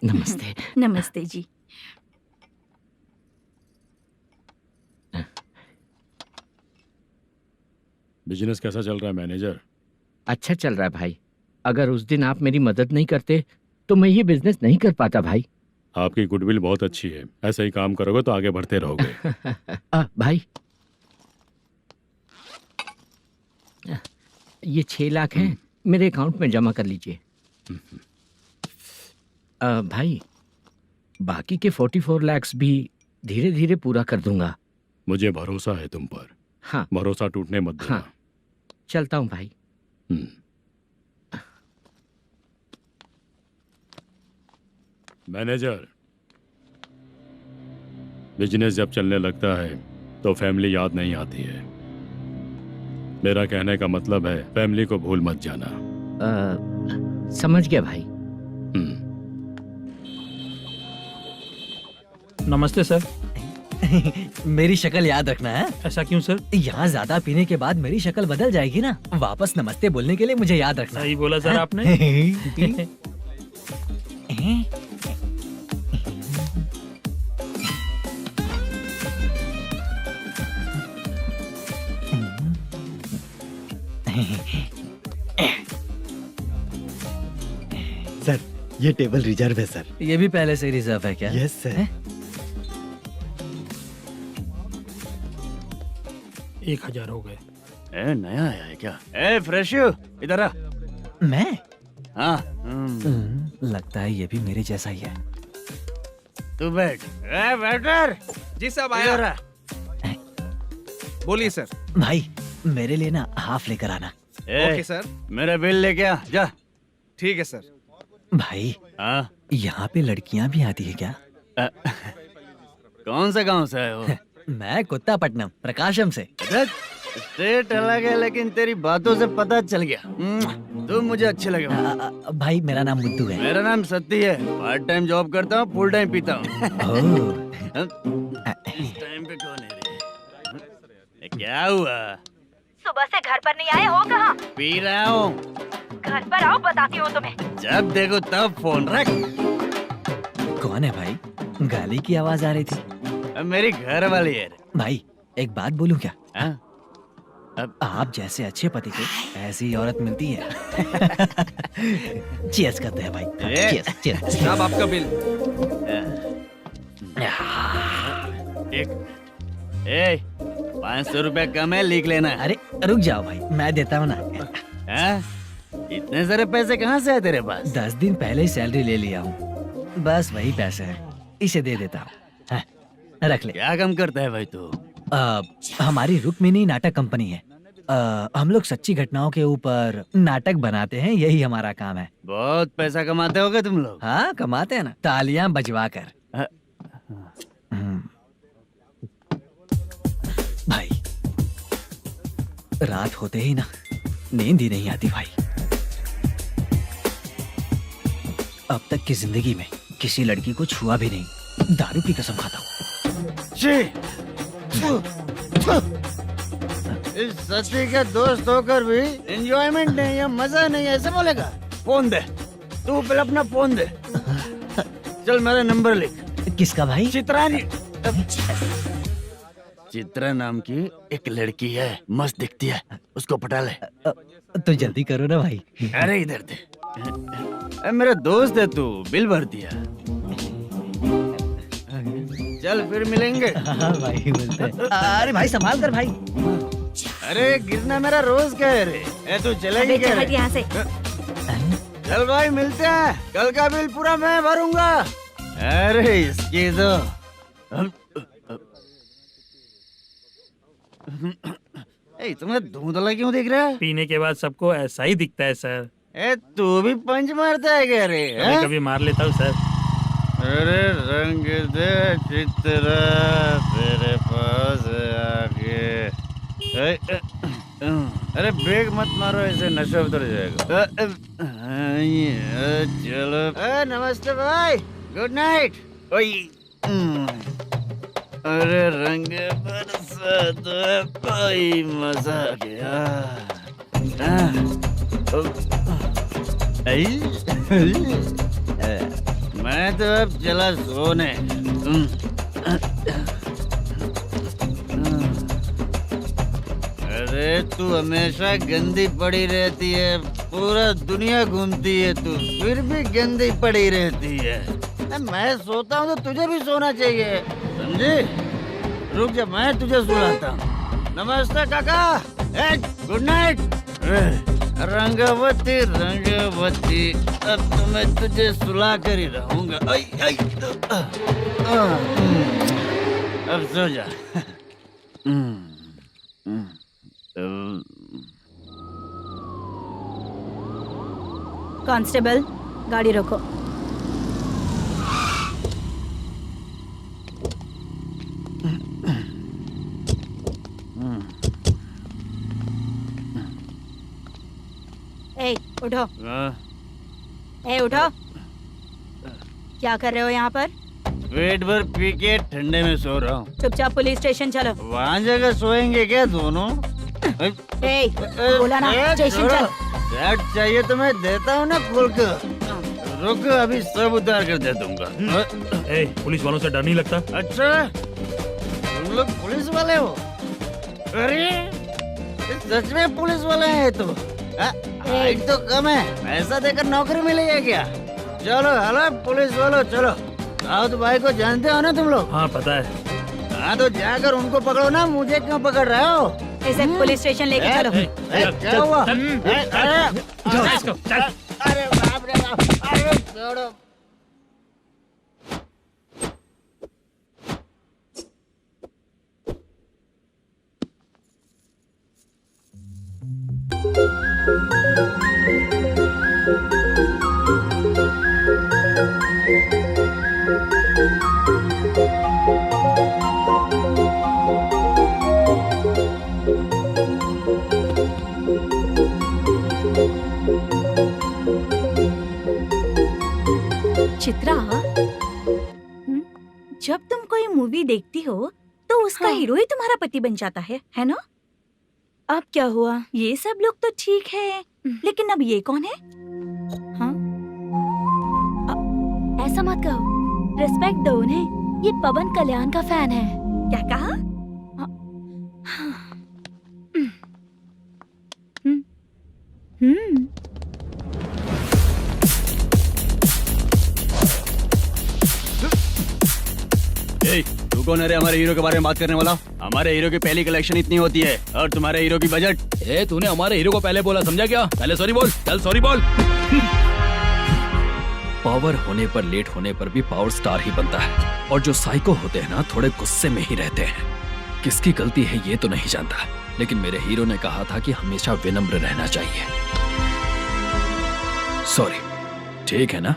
नमस्ते। नमस्ते जी। बिजनेस कैसा चल रहा है मैनेजर? अच्छा चल रहा है भाई। अगर उस दिन आप मेरी मदद नहीं करते तो मैं ये बिजनेस नहीं कर पाता भाई। आपकी गुडविल बहुत अच्छी है, ऐसे ही काम करोगे तो आगे बढ़ते रहोगे। भाई ये 6 लाख हैं, मेरे अकाउंट में जमा कर लीजिए। भाई बाकी के 44 लाख भी धीरे धीरे पूरा कर दूंगा। मुझे भरोसा है तुम पर। हाँ भरोसा टूटने मत देना। हाँ चलता हूँ भाई। मैनेजर, बिजनेस जब चलने लगता है तो फैमिली याद नहीं आती है। मेरा कहने का मतलब है फैमिली को भूल मत जाना। समझ गया भाई। नमस्ते सर। मेरी शक्ल याद रखना है। ऐसा क्यों सर? यहाँ ज्यादा पीने के बाद मेरी शक्ल बदल जाएगी ना, वापस नमस्ते बोलने के लिए मुझे याद रखना। सही बोला सर आपने। सर ये टेबल रिजर्व है सर। ये भी पहले से रिजर्व है क्या? Yes sir. 1000 हो गए। ए नया आया है क्या? ए फ्रेश इधर आ। मैं? हाँ लगता है ये भी मेरे जैसा ही है। तू बैठ। ए वेटर। जी साहब आया। बोलिए सर। भाई मेरे लिए ना हाफ लेकर आना। Okay sir. मेरा बिल लेके आ जा। ठीक है सर। भाई हाँ यहाँ पे लड़कियाँ भी आती है क्या? कौन से गांव से आए हो? मैं कुत्तापट्टनम प्रकाशम से। स्टेट अलग है लेकिन तेरी बातों से पता चल गया तुम मुझे अच्छे लगे हो। भाई मेरा नाम मुद्दू है। मेरा नाम सत्ती है। पार्ट टाइम जॉब करता हूँ, फुल टाइम पीता हूँ। इस टाइम पे कौन है रे? क्या हुआ? सुबह से घर पर नहीं आए हो कहाँ? पी रहा हूँ। घर पर आओ, बताती हूँ तुम्हें। जब देखो तब फोन रख। कौन है भाई? गाली की आवाज आ रही थी। अब मेरी घर वाली है। भाई एक बात बोलूं क्या? अब आप जैसे अच्छे पति को ऐसी औरत मिलती है। चीयर्स करते हैं भाई। Cheers cheers. साहब आपका बिल। एक 500 रुपया कम है, लिख लेना। अरे रुक जाओ भाई, मैं देता हूँ ना। इतने सारे पैसे कहाँ से है तेरे पास? 10 दिन पहले ही सैलरी ले लिया हूँ, बस वही पैसे हैं, इसे दे देता हूँ। रख ले। क्या काम करता है भाई तू? हमारी रुक्मिनी नाटक कंपनी है। हम लोग सच्ची घटनाओं के ऊपर नाटक बनाते हैं, यही हमारा काम है। बहुत पैसा कमाते होगे तुम लोग। हाँ कमाते हैं ना, तालियां बजवा कर। भाई रात होते ही ना नींद ही नहीं आती भाई। अब तक की जिंदगी में किसी लड़की को छुआ भी नहीं, दारू की कसम खाता हूँ। इस सच्ची के दोस्त होकर भी एंजॉयमेंट नहीं है, मजा नहीं है, ऐसे बोलेगा? फोन दे, तू पहले अपना फोन दे। चल मेरा नंबर लिख। किसका भाई? चित्रानी। चित्रा नाम की एक लड़की है, मस्त दिखती है, उसको पटा ले। तो जल्दी करो ना भाई। अरे इधर दे। मेरा दोस्त है तू, बिल भर दिया। चल फिर मिलेंगे। हाँ भाई मिलते हैं। अरे भाई संभाल कर भाई। अरे गिरना मेरा रोज क्या है रे? तू चलेगी क्या? हट यहाँ से। चल भाई मिलते हैं, कल का बिल पूरा मैं भरूंगा। अरे इसकी तो तुम्हें धुंधला क्यों दिख रहा है? पीने के बाद सबको ऐसा ही दिखता है सर। तू भी पंच मारता है क्या रे? कभी कभी मार लेता हूँ सर। अरे रंग दे चित्रा तेरे पास आके। अरे ब्रेक मत मारो, ऐसे नशा उतर जाएगा। चलो। नमस्ते भाई, गुड नाइट। अरे रंग बरसात कोई मजा आ गया। मैं तो अब चला सोने। अरे तू हमेशा गंदी पड़ी रहती है, पूरा दुनिया घूमती है तू, फिर भी गंदी पड़ी रहती है। मैं सोता हूँ तो तुझे भी सोना चाहिए, समझे? रुक जा, मैं तुझे सुलाता हूँ। नमस्ते काका, गुड नाइट। रंगवती रंगवती, अब तो मैं तुझे सुला कर ही रहूंगा। अब सो जा। कांस्टेबल, गाड़ी रोको। ए, उठो। हाँ, ए, उठो। क्या कर रहे हो यहाँ पर? पेट भर पी के ठंडे में सो रहा हूँ। चुपचाप पुलिस स्टेशन चलो। वहाँ जगह सोएंगे क्या दोनों? ए, बोला ना, स्टेशन चल। शर्ट चाहिए तो मैं देता हूँ ना खोल कर। रुक, अभी सब उतार कर दे दूंगा। ए, पुलिस वालों से डर नहीं लगता? अच्छा, तुम लोग पुलिस वाले हो? अरे, ये सच में पुलिस वाले हैं तो? हाइट तो कम है, पैसा देकर नौकरी मिलेगी क्या? चलो हेलो पुलिस वालों, चलो। दाऊद भाई को जानते हो ना तुम लोग? हाँ पता है। हाँ तो जाकर उनको पकड़ो ना, मुझे क्यों पकड़ रहे हो? इसे पुलिस स्टेशन लेके चलो। क्या हुआ? चल। अरे बाप रे बाप, अरे छोड़ो। चित्रा, जब तुम कोई मूवी देखती हो तो उसका हीरो ही तुम्हारा पति बन जाता है ना? अब क्या हुआ? ये सब लोग तो ठीक है, लेकिन अब ये कौन है? हाँ? ऐसा मत कहो, रिस्पेक्ट दो उन्हें। ये पवन कल्याण का फैन है। क्या कहा? तू कौन है रे हमारे हीरो के बारे में बात करने वाला? हमारे हीरो की पहली कलेक्शन इतनी होती है और तुम्हारे हीरो की बजट। ए, तूने हमारे हीरो को पहले बोला, समझा क्या? पहले सॉरी बोल, चल सॉरी बोल। पावर होने पर, लेट होने पर भी पावर स्टार ही बनता है। और जो साइको होते हैं ना, थोड़े गुस्से में ही रहते हैं। किसकी गलती है ये तो नहीं जानता, लेकिन मेरे हीरो ने कहा था कि हमेशा विनम्र रहना चाहिए। सॉरी, ठीक है ना?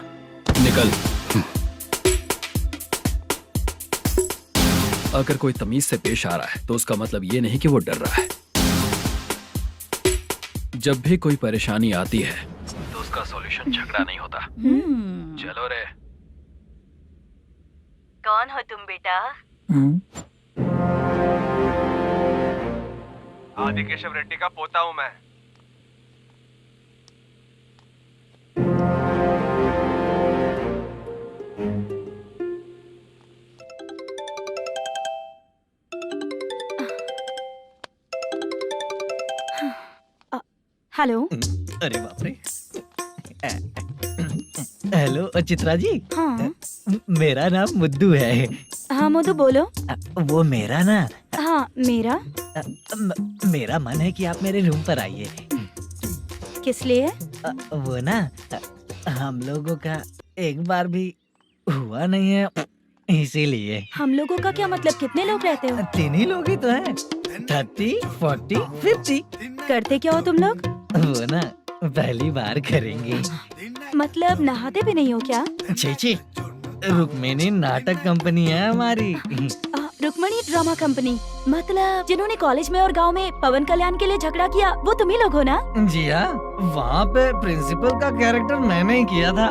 निकल। अगर कोई तमीज से पेश आ रहा है तो उसका मतलब ये नहीं कि वो डर रहा है। जब भी कोई परेशानी आती है तो उसका सॉल्यूशन झगड़ा नहीं होता। चलो रे। कौन हो तुम बेटा? आदि केशव रेड्डी का पोता हूँ मैं। हेलो। अरे बाप रे। हेलो चित्रा जी। हाँ। मेरा नाम मुद्दू है। हाँ मधु बोलो। वो मेरा ना। हाँ मेरा। मेरा मन है कि आप मेरे रूम पर आइए। किस लिए? वो ना, हम लोगों का एक बार भी हुआ नहीं है, इसीलिए। हम लोगों का क्या मतलब? कितने लोग रहते हो? 3 ही लोग ही तो हैं। 30, 40, 50। करते क्या हो तुम लोग? वो ना पहली बार करेंगे। मतलब नहाते भी नहीं हो क्या? छी, रुक्मिणी नाटक कंपनी है हमारी। Rukmini drama company? मतलब जिन्होंने कॉलेज में और गांव में पवन कल्याण के लिए झगड़ा किया, वो तुम ही लोग हो ना? जी हाँ, वहाँ पे प्रिंसिपल का कैरेक्टर मैंने ही किया था।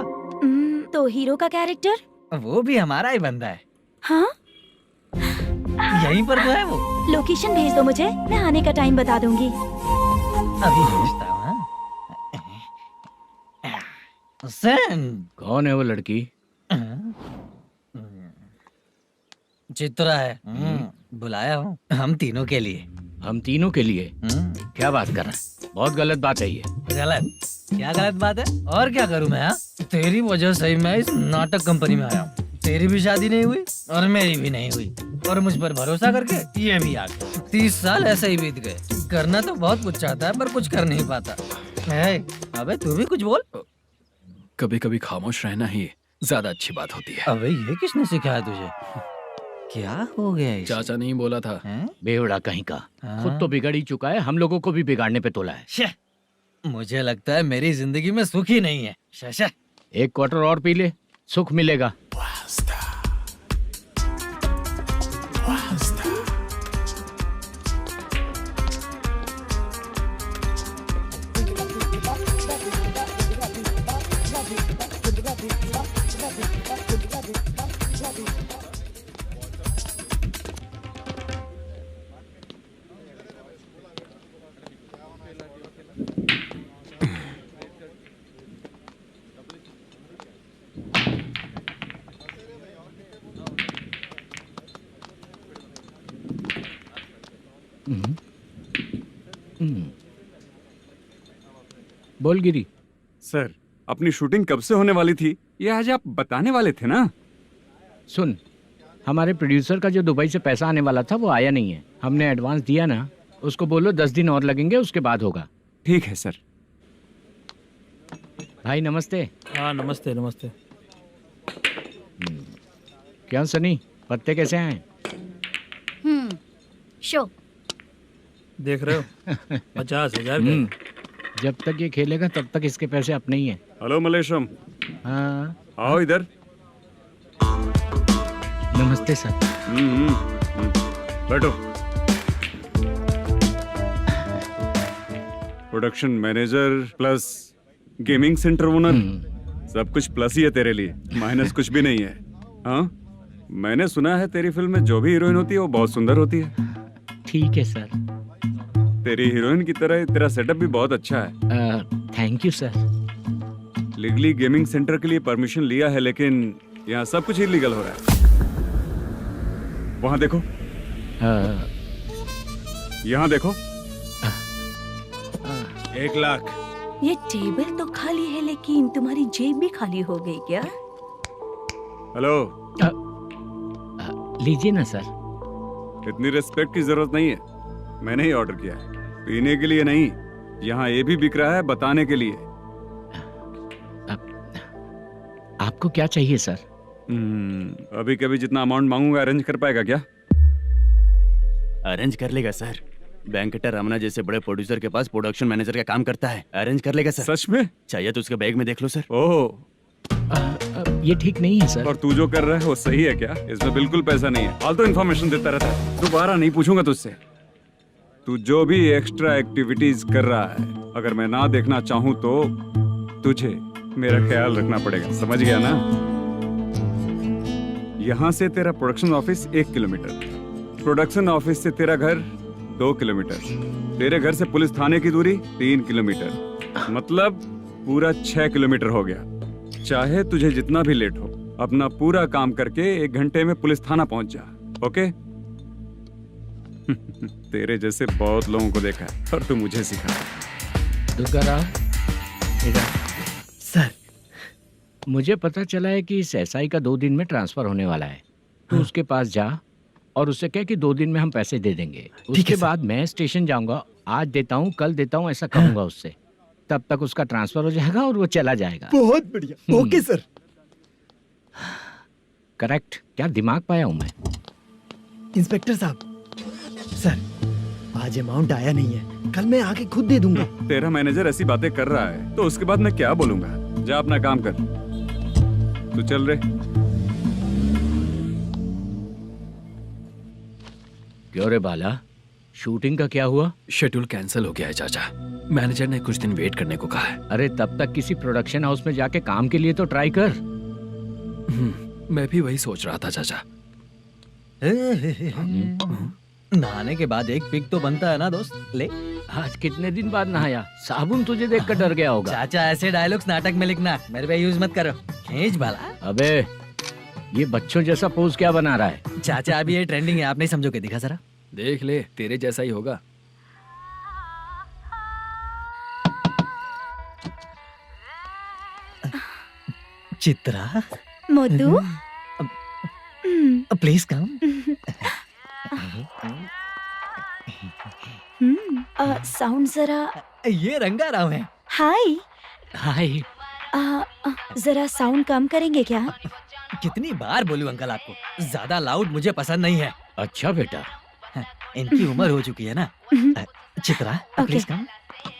तो हीरो का कैरेक्टर? वो भी हमारा ही बंदा है। हाँ? यहीं पर तो है वो। लोकेशन भेज दो मुझे, मैं आने का टाइम बता दूंगी। अभी भेजता हूँ। कौन है वो लड़की? चित्रा है। बुलाया हूँ हम तीनों के लिए। हम तीनों के लिए? क्या बात कर रहा है? बहुत गलत बात है ये। गलत? क्या गलत बात है? और क्या करूँ मैं? तेरी वजह से मैं इस नाटक कंपनी में आया हूँ। तेरी भी शादी नहीं हुई और मेरी भी नहीं हुई, और मुझ पर भरोसा करके ये भी आ गया। 30 साल ऐसे ही बीत गए। करना तो बहुत कुछ चाहता है पर कुछ कर नहीं पाता। अबे तू भी कुछ बोल। कभी कभी खामोश रहना ही ज्यादा अच्छी बात होती है। अबे ये किसने सिखाया तुझे? क्या हो गया इसे? चाचा नहीं बोला था। बेवड़ा कहीं का। खुद तो बिगड़ ही चुका है, हम लोगों को भी बिगाड़ने पे तोला है। मुझे लगता है मेरी जिंदगी में सुख ही नहीं है। शशा, 1 क्वार्टर और पी ले, सुख मिलेगा। बोल गिरी। सर, अपनी शूटिंग कब से होने वाली थी ये आज आप बताने वाले थे ना? सुन, हमारे प्रोड्यूसर का जो दुबई से पैसा आने वाला था वो आया नहीं है। हमने एडवांस दिया ना, उसको बोलो 10 दिन और लगेंगे, उसके बाद होगा। ठीक है सर। भाई नमस्ते। हाँ नमस्ते नमस्ते। क्या सनी, पत्ते कैसे आए? शो। देख रहे हो 50,000 का। जब तक ये खेलेगा तब तक इसके पैसे अपने ही हैं। हेलो मलेशम, हाँ आओ इधर। नमस्ते सर। बैठो। Production manager plus gaming centre owner, सब कुछ प्लस ही है तेरे लिए, माइनस कुछ भी नहीं है। हाँ, मैंने सुना है तेरी फिल्म में जो भी हीरोइन होती है वो बहुत सुंदर होती है। ठीक है सर। तेरी हीरोइन की तरह तेरा सेटअप भी बहुत अच्छा है। Thank you sir. Legally gaming centre के लिए परमिशन लिया है, लेकिन यहाँ सब कुछ इलीगल हो रहा है। वहाँ देखो, यहाँ देखो। 1 लाख। ये टेबल तो खाली है लेकिन तुम्हारी जेब भी खाली हो गई क्या? हेलो, लीजिए ना सर। इतनी रिस्पेक्ट की जरूरत नहीं है, मैंने ही ऑर्डर किया है। पीने के लिए नहीं, यहाँ ये भी बिक रहा है बताने के लिए। आपको क्या चाहिए सर? अभी कभी जितना अमाउंट मांगूंगा अरेंज कर पाएगा क्या? अरेंज कर लेगा सर। वेंकटर रमना जैसे बड़े प्रोड्यूसर के पास प्रोडक्शन मैनेजर का काम करता है, अरेंज कर लेगा सर। सच में? चाहिए तो उसके बैग में देख लो सर। ओह, ये ठीक नहीं है सर। और तू जो कर रहा है वो सही है क्या? इसमें बिल्कुल पैसा नहीं है, फालतू इन्फॉर्मेशन देता रहता है। दोबारा नहीं पूछूंगा तुझसे। तू जो भी एक्स्ट्रा एक्टिविटीज कर रहा है, अगर मैं ना देखना चाहूँ तो तुझे मेरा ख्याल रखना पड़ेगा, समझ गया ना? यहाँ से तेरा production office 1 kilometre, production office से तेरा घर 2 किलोमीटर, तेरे घर से पुलिस थाने की दूरी 3 किलोमीटर, मतलब पूरा 6 किलोमीटर हो गया। चाहे तुझे जितना भी लेट हो, अपना पूरा काम करके 1 घंटे में पुलिस थाना पहुंच जा, ओके? तेरे जैसे बहुत लोगों को देखा है और तू मुझे सिखा। सर, मुझे पता चला है कि इस एसआई का 2 दिन में ट्रांसफर होने वाला है। तो उसके पास जा और उससे कह कि 2 दिन में हम पैसे दे देंगे। उसके बाद मैं स्टेशन जाऊंगा, आज देता हूँ कल देता हूँ ऐसा कहूंगा उससे। तब तक उसका ट्रांसफर हो जाएगा और वो चला जाएगा। बहुत बढ़िया, ओके सर। करेक्ट, क्या दिमाग पाया हूँ मैं। इंस्पेक्टर साहब, सर आज अमाउंट आया नहीं है, कल मैं आके खुद दे दूंगा। तेरा मैनेजर ऐसी बातें कर रहा है तो उसके बाद मैं क्या बोलूंगा? जा अपना काम कर, तू चल रे। क्यों रे बाला, शूटिंग का क्या हुआ? शेड्यूल कैंसिल हो गया है चाचा। मैनेजर ने कुछ दिन वेट करने को कहा है। अरे तब तक किसी प्रोडक्शन हाउस में जाके काम के लिए तो ट्राई कर। मैं भी वही सोच रहा था चाचा। नहाने के बाद एक पिक तो बनता है ना दोस्त। ले, आज कितने दिन बाद नहाया? साबुन तुझे देखकर डर गया होगा। चाचा ऐसे डायलॉग्स नाटक में लिखना, मेरे पे यूज मत करो। खींच बाला। अबे ये बच्चों जैसा पोज क्या बना रहा है? चाचा अभी ये ट्रेंडिंग है, आप नहीं समझोगे, दिखा जरा। देख ले, तेरे जैसा ही होगा। Chitra, Modu, please come. Sound जरा। ये रंगा राव है। हाय। हाय। जरा साउंड कम करेंगे क्या? कितनी बार बोलूं अंकल आपको, ज्यादा लाउड मुझे पसंद नहीं है। अच्छा बेटा, इनकी उम्र हो चुकी है ना। Chitra, please come.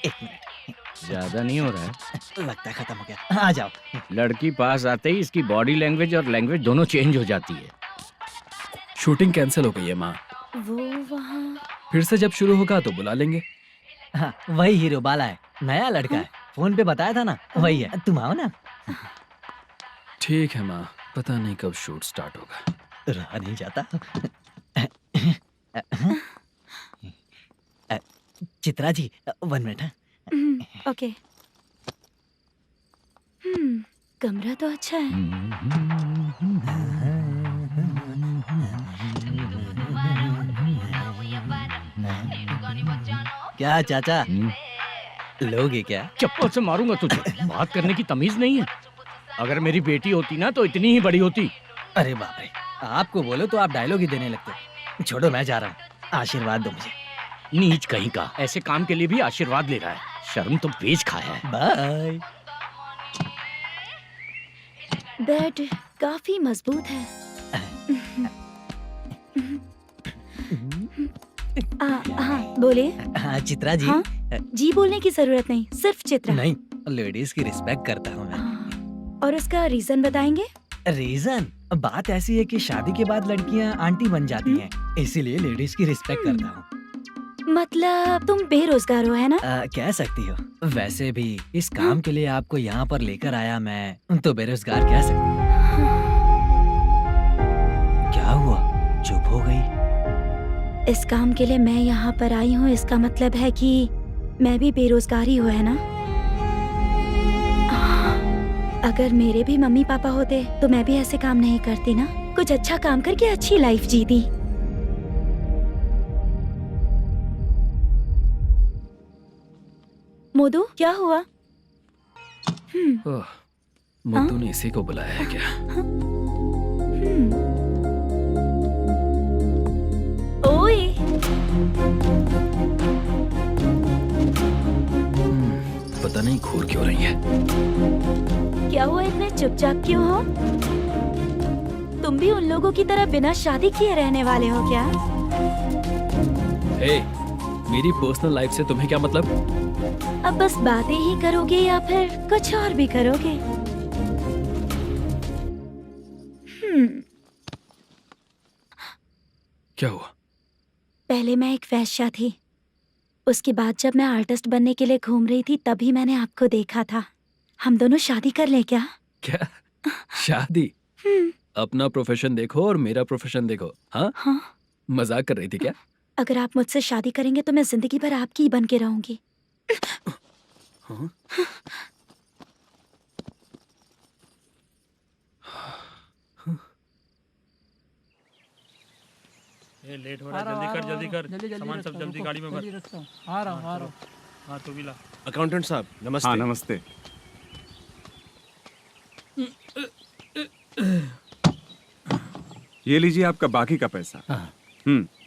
1 मिनट। ज्यादा नहीं हो रहा है? लगता है खत्म हो गया। आ जाओ। लड़की पास आते ही इसकी बॉडी लैंग्वेज और लैंग्वेज दोनों चेंज हो जाती है। शूटिंग कैंसिल हो गई है माँ। वो वहाँ। फिर से जब शुरू होगा तो बुला लेंगे। हाँ, वही हीरो बाला है, नया लड़का है। फोन पे बताया था ना, वही है। तुम आओ ना। ठीक है माँ, पता नहीं कब शूट स्टार्ट होगा। रहा नहीं जाता। चित्रा जी 1 मिनट। ओके। कमरा तो अच्छा है। क्या चाचा लोगे क्या? चप्पल से मारूंगा तुझे। बात करने की तमीज नहीं है। अगर मेरी बेटी होती ना तो इतनी ही बड़ी होती। अरे बाप रे, आपको बोलो तो आप डायलॉग ही देने लगते। छोड़ो, मैं जा रहा हूँ, आशीर्वाद दो मुझे। नीच कहीं का, ऐसे काम के लिए भी आशीर्वाद ले रहा है। शर्म तो बेच खाया है। बाय। बेड काफी मजबूत है। हाँ बोले। हाँ चित्रा जी। हाँ? जी बोलने की जरूरत नहीं, सिर्फ चित्रा। नहीं, लेडीज की रिस्पेक्ट करता हूँ मैं। और उसका रीजन बताएंगे? रीजन बात ऐसी है कि शादी के बाद लड़कियाँ आंटी बन जाती हैं, इसीलिए लेडीज की रिस्पेक्ट करता हूँ। मतलब तुम बेरोजगार हो, है ना? कह सकती हो। वैसे भी इस काम के लिए आपको यहाँ पर लेकर आया मैं, तो बेरोजगार कह सकती हूँ। क्या हुआ, चुप हो गई? इस काम के लिए मैं यहाँ पर आई हूँ, इसका मतलब है कि मैं भी बेरोजगार ही हूँ, है ना? अगर मेरे भी मम्मी पापा होते तो मैं भी ऐसे काम नहीं करती ना। कुछ अच्छा काम करके अच्छी लाइफ जीती। मोदू, क्या हुआ? मुद्दू ने इसी को बुलाया है क्या? ओए, पता नहीं घूर क्यों रही है। क्या हुआ, इतने चुपचाप क्यों हो? तुम भी उन लोगों की तरह बिना शादी किए रहने वाले हो क्या? हे, मेरी पर्सनल लाइफ से तुम्हें क्या मतलब? अब बस बातें ही करोगे या फिर कुछ और भी करोगे? क्या हुआ? पहले मैं एक वेश्या थी, उसके बाद जब मैं आर्टिस्ट बनने के लिए घूम रही थी तभी मैंने आपको देखा था। हम दोनों शादी कर ले क्या? क्या शादी? अपना प्रोफेशन देखो और मेरा प्रोफेशन देखो। हाँ? मजाक कर रही थी क्या? अगर आप मुझसे शादी करेंगे तो मैं जिंदगी भर आपकी ही बन के रहूंगी। हाँ? ये लेट हो रहा है, जल्दी कर। सामान सब जल्दी गाड़ी में भर। आ रहा हूँ। हाँ तो भी ला। अकाउंटेंट साहब नमस्ते। हाँ नमस्ते। ये लीजिए आपका बाकी का पैसा।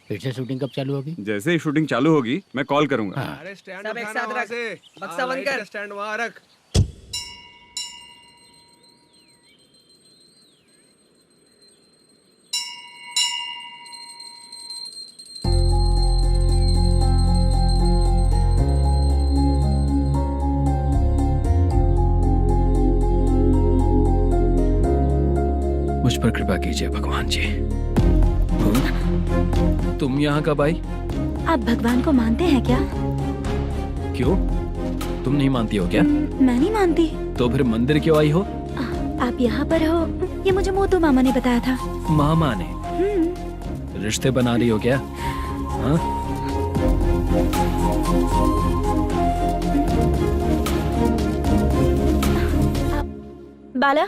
फिर से शूटिंग कब चालू होगी? जैसे ही शूटिंग चालू होगी मैं कॉल करूंगा। अरे स्टैंड सब एक साथ रख, बक्सा बंद कर। स्टैंड वहाँ रख। मुझ पर कृपा कीजिए भगवान जी। तुम यहाँ कब आई? आप भगवान को मानते हैं क्या? क्यों? तुम नहीं मानती हो क्या? मैं नहीं मानती। तो फिर मंदिर क्यों आई हो? आप यहाँ पर हो ये मुझे मोदू मामा ने बताया था। मामा ने? रिश्ते बना रही हो क्या? हाँ? बाला,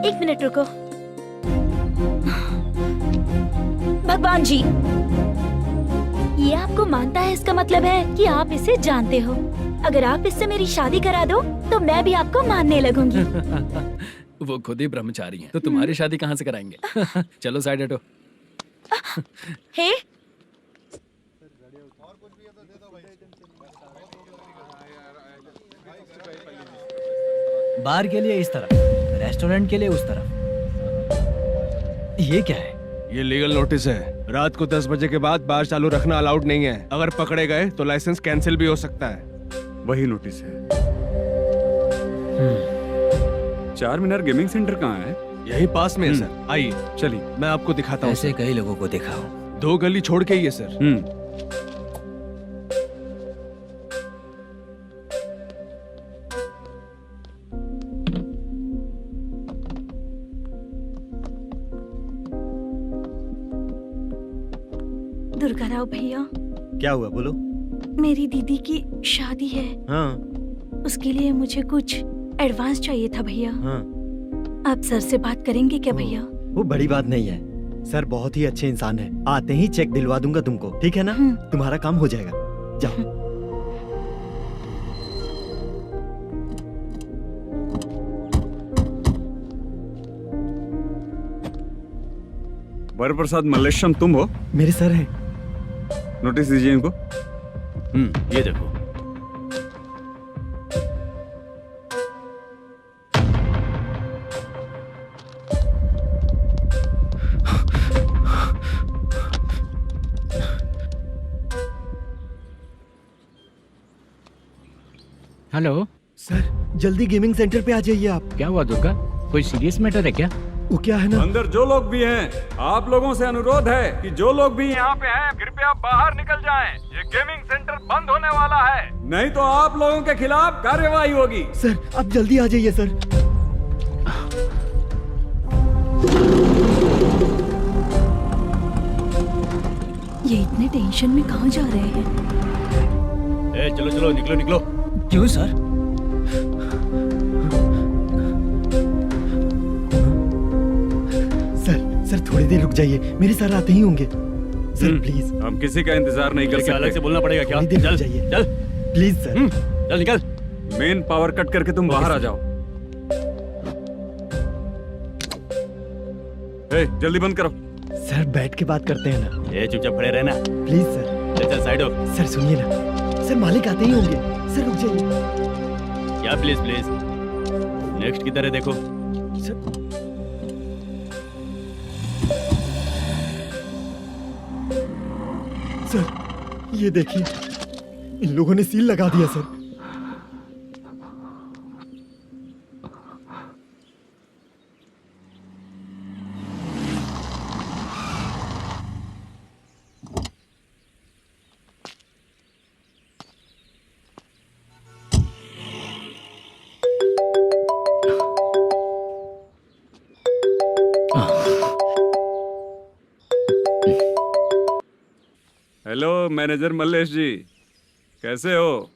एक मिनट रुको। भगवान जी, ये आपको मानता है, इसका मतलब है कि आप इसे जानते हो। अगर आप इससे मेरी शादी करा दो तो मैं भी आपको मानने लगूंगी। वो खुद ही ब्रह्मचारी हैं, तो तुम्हारी शादी कहाँ से कराएंगे? चलो साइड हटो। हे, बार के लिए इस तरफ, रेस्टोरेंट के लिए उस तरफ। ये क्या है? ये लीगल नोटिस है। रात को 10 बजे के बाद बार चालू रखना अलाउड नहीं है। अगर पकड़े गए तो लाइसेंस कैंसिल भी हो सकता है। वही नोटिस है। चार मीनार गेमिंग सेंटर कहाँ है? यही पास में है सर, आइए चलिए मैं आपको दिखाता हूँ। ऐसे कई लोगों को देखा हो। 2 गली छोड़ के ही है सर। दुर्गा राव भैया, क्या हुआ बोलो। मेरी दीदी की शादी है। हाँ उसके लिए मुझे कुछ एडवांस चाहिए था भैया। हाँ। आप सर से बात करेंगे क्या भैया? वो बड़ी बात नहीं है, सर बहुत ही अच्छे इंसान है। आते ही चेक दिलवा दूंगा तुमको, ठीक है ना? तुम्हारा काम हो जाएगा, जाओ। वरप्रसाद मल्लेश्वरम तुम हो? मेरे सर हैं। नोटिस दीजिए इनको। ये देखो। हेलो सर, जल्दी गेमिंग सेंटर पे आ जाइए आप। क्या हुआ दुर्गा? कोई सीरियस मैटर है क्या? वो क्या है ना, अंदर जो लोग भी हैं, आप लोगों से अनुरोध है कि जो लोग भी यहाँ पे हैं, कृपया बाहर निकल जाएं। ये गेमिंग सेंटर बंद होने वाला है, नहीं तो आप लोगों के खिलाफ कार्यवाही होगी। सर आप जल्दी आ जाइए सर। ये इतने टेंशन में कहाँ जा रहे हैं? चलो चलो, निकलो निकलो। क्यों सर? सर थोड़ी देर रुक जाइए, मेरे सर आते ही होंगे। Sir please. हम किसी का इंतजार नहीं कर सकते। अलग से बोलना पड़ेगा क्या? थोड़ी देर चल रुक जाइए चल प्लीज सर। चल निकल। मेन पावर कट करके तुम बाहर आ जाओ। जल्दी बंद करो। सर बैठ के बात करते हैं ना। चुपचाप खड़े रहना प्लीज सर। चल साइड हो। सर सुनिए ना, सर मालिक आते ही होंगे। सर रुक जाइए। क्या प्लीज प्लीज? नेक्स्ट की तरह देखो। सर ये देखिए, इन लोगों ने सील लगा दिया सर। हेलो मैनेजर मल्लेश जी, कैसे हो?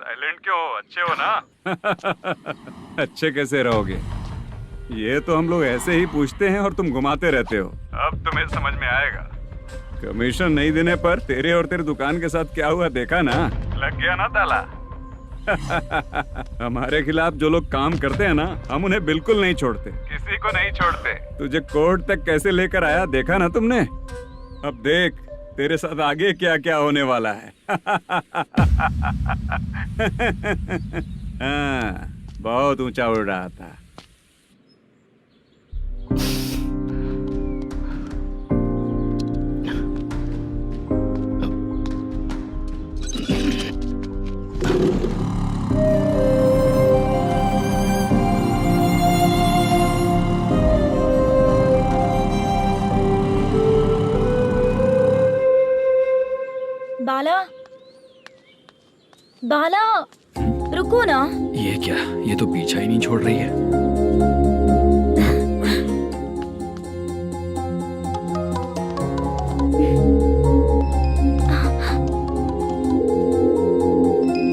साइलेंट क्यों हो? अच्छे हो ना? अच्छे कैसे रहोगे? ये तो हम लोग ऐसे ही पूछते हैं और तुम घुमाते रहते हो। अब तुम्हें समझ में आएगा। कमीशन नहीं देने पर तेरे और तेरी दुकान के साथ क्या हुआ देखा ना? लग गया ना ताला। हमारे खिलाफ जो लोग काम करते हैं ना, हम उन्हें बिल्कुल नहीं छोड़ते, किसी को नहीं छोड़ते। तुझे कोर्ट तक कैसे लेकर आया देखा ना तुमने? अब देख तेरे साथ आगे क्या क्या होने वाला है। हाँ, बहुत ऊंचा उड़ रहा था। बाला, बाला, रुको ना। ये क्या? ये तो पीछा ही नहीं छोड़ रही है।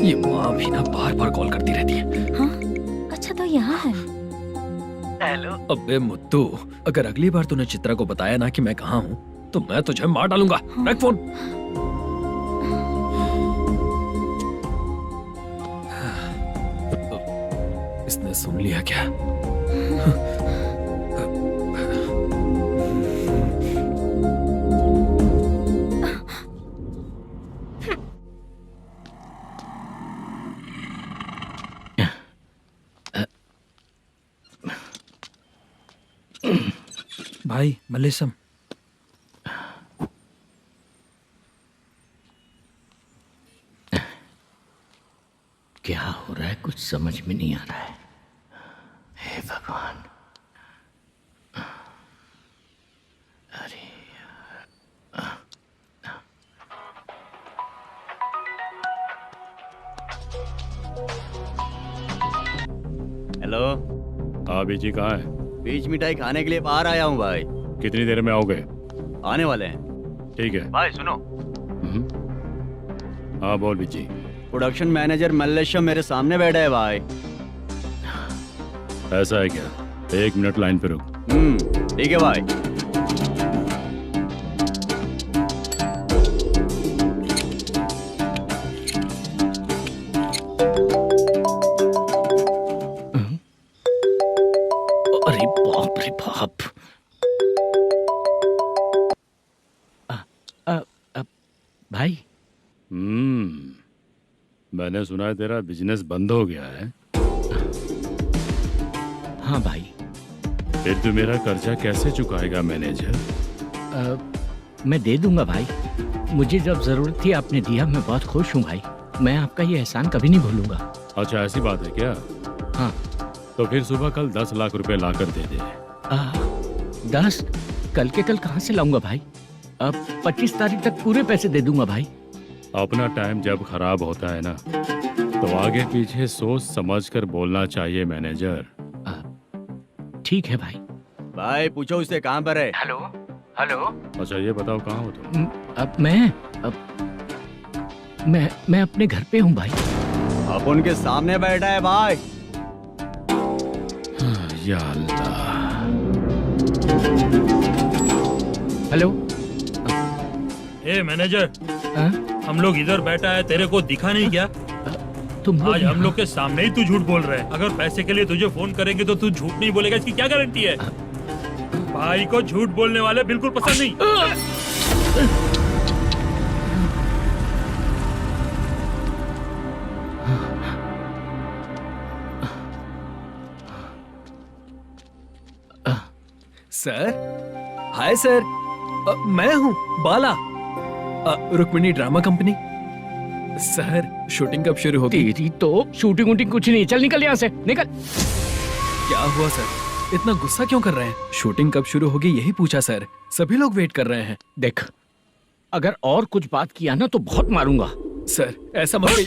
ये माँ भी ना बार बार कॉल करती रहती है। हाँ? अच्छा तो यहाँ है। हेलो। अबे मुत्तू, अगर अगली बार तूने चित्रा को बताया ना कि मैं कहाँ हूँ, तो मैं तुझे मार डालूंगा। रख फोन। इसने सुन लिया क्या? भाई मल्लेशम, क्या हो रहा है? कुछ समझ में नहीं आ रहा है। हे भगवान। अरे हेलो। हाँ बीजी कहाँ है? बीच मिठाई खाने के लिए बाहर आया हूँ भाई। कितनी देर में आओगे? आने वाले हैं। ठीक है। भाई सुनो। हाँ बोल बीजी। प्रोडक्शन मैनेजर मल्लेशम मेरे सामने बैठा है भाई। ऐसा है क्या? 1 मिनट लाइन पे रुक। ठीक है भाई। अरे बाप रे बाप। भाई मैंने सुना है तेरा बिजनेस बंद हो गया है। हाँ भाई। फिर तू मेरा कर्जा कैसे चुकाएगा मैनेजर? मैं दे दूंगा भाई, मुझे जब जरूरत थी आपने दिया, मैं बहुत खुश हूँ भाई। मैं आपका ये एहसान कभी नहीं भूलूंगा। अच्छा ऐसी बात है क्या? हाँ। तो फिर सुबह कल 10 लाख रुपए लाकर दे दे। 10? कल के कल कहाँ से लाऊंगा भाई? अब 25 तारीख तक पूरे पैसे दे दूंगा भाई। अपना टाइम जब खराब होता है ना, तो आगे पीछे सोच समझ कर बोलना चाहिए मैनेजर। ठीक है भाई। भाई पूछो उससे कहाँ पर है। Hello hello. अच्छा ये बताओ कहाँ हो तुम? अब मैं अपने घर पे हूँ भाई। अब उनके सामने बैठा है भाई। या अल्लाह। हेलो। ए मैनेजर, हाँ? हम लोग इधर बैठा है, तेरे को दिखा नहीं क्या? तुम आज हम लोग के सामने ही तू झूठ बोल रहा है। अगर पैसे के लिए तुझे फोन करेंगे तो तू झूठ नहीं बोलेगा, इसकी क्या गारंटी है? भाई को झूठ बोलने वाले बिल्कुल पसंद नहीं। सर, हाय सर, मैं हूँ Bala, Rukmini drama company. Sir shooting कब शुरू होगी? तेरी तो शूटिंग वूटिंग कुछ नहीं, चल निकल यहाँ से, निकल। क्या हुआ सर, इतना गुस्सा क्यों कर रहे हैं? शूटिंग कब शुरू होगी यही पूछा सर, सभी लोग वेट कर रहे हैं। देख, अगर और कुछ बात किया ना तो बहुत मारूंगा। सर ऐसा मत। मुझे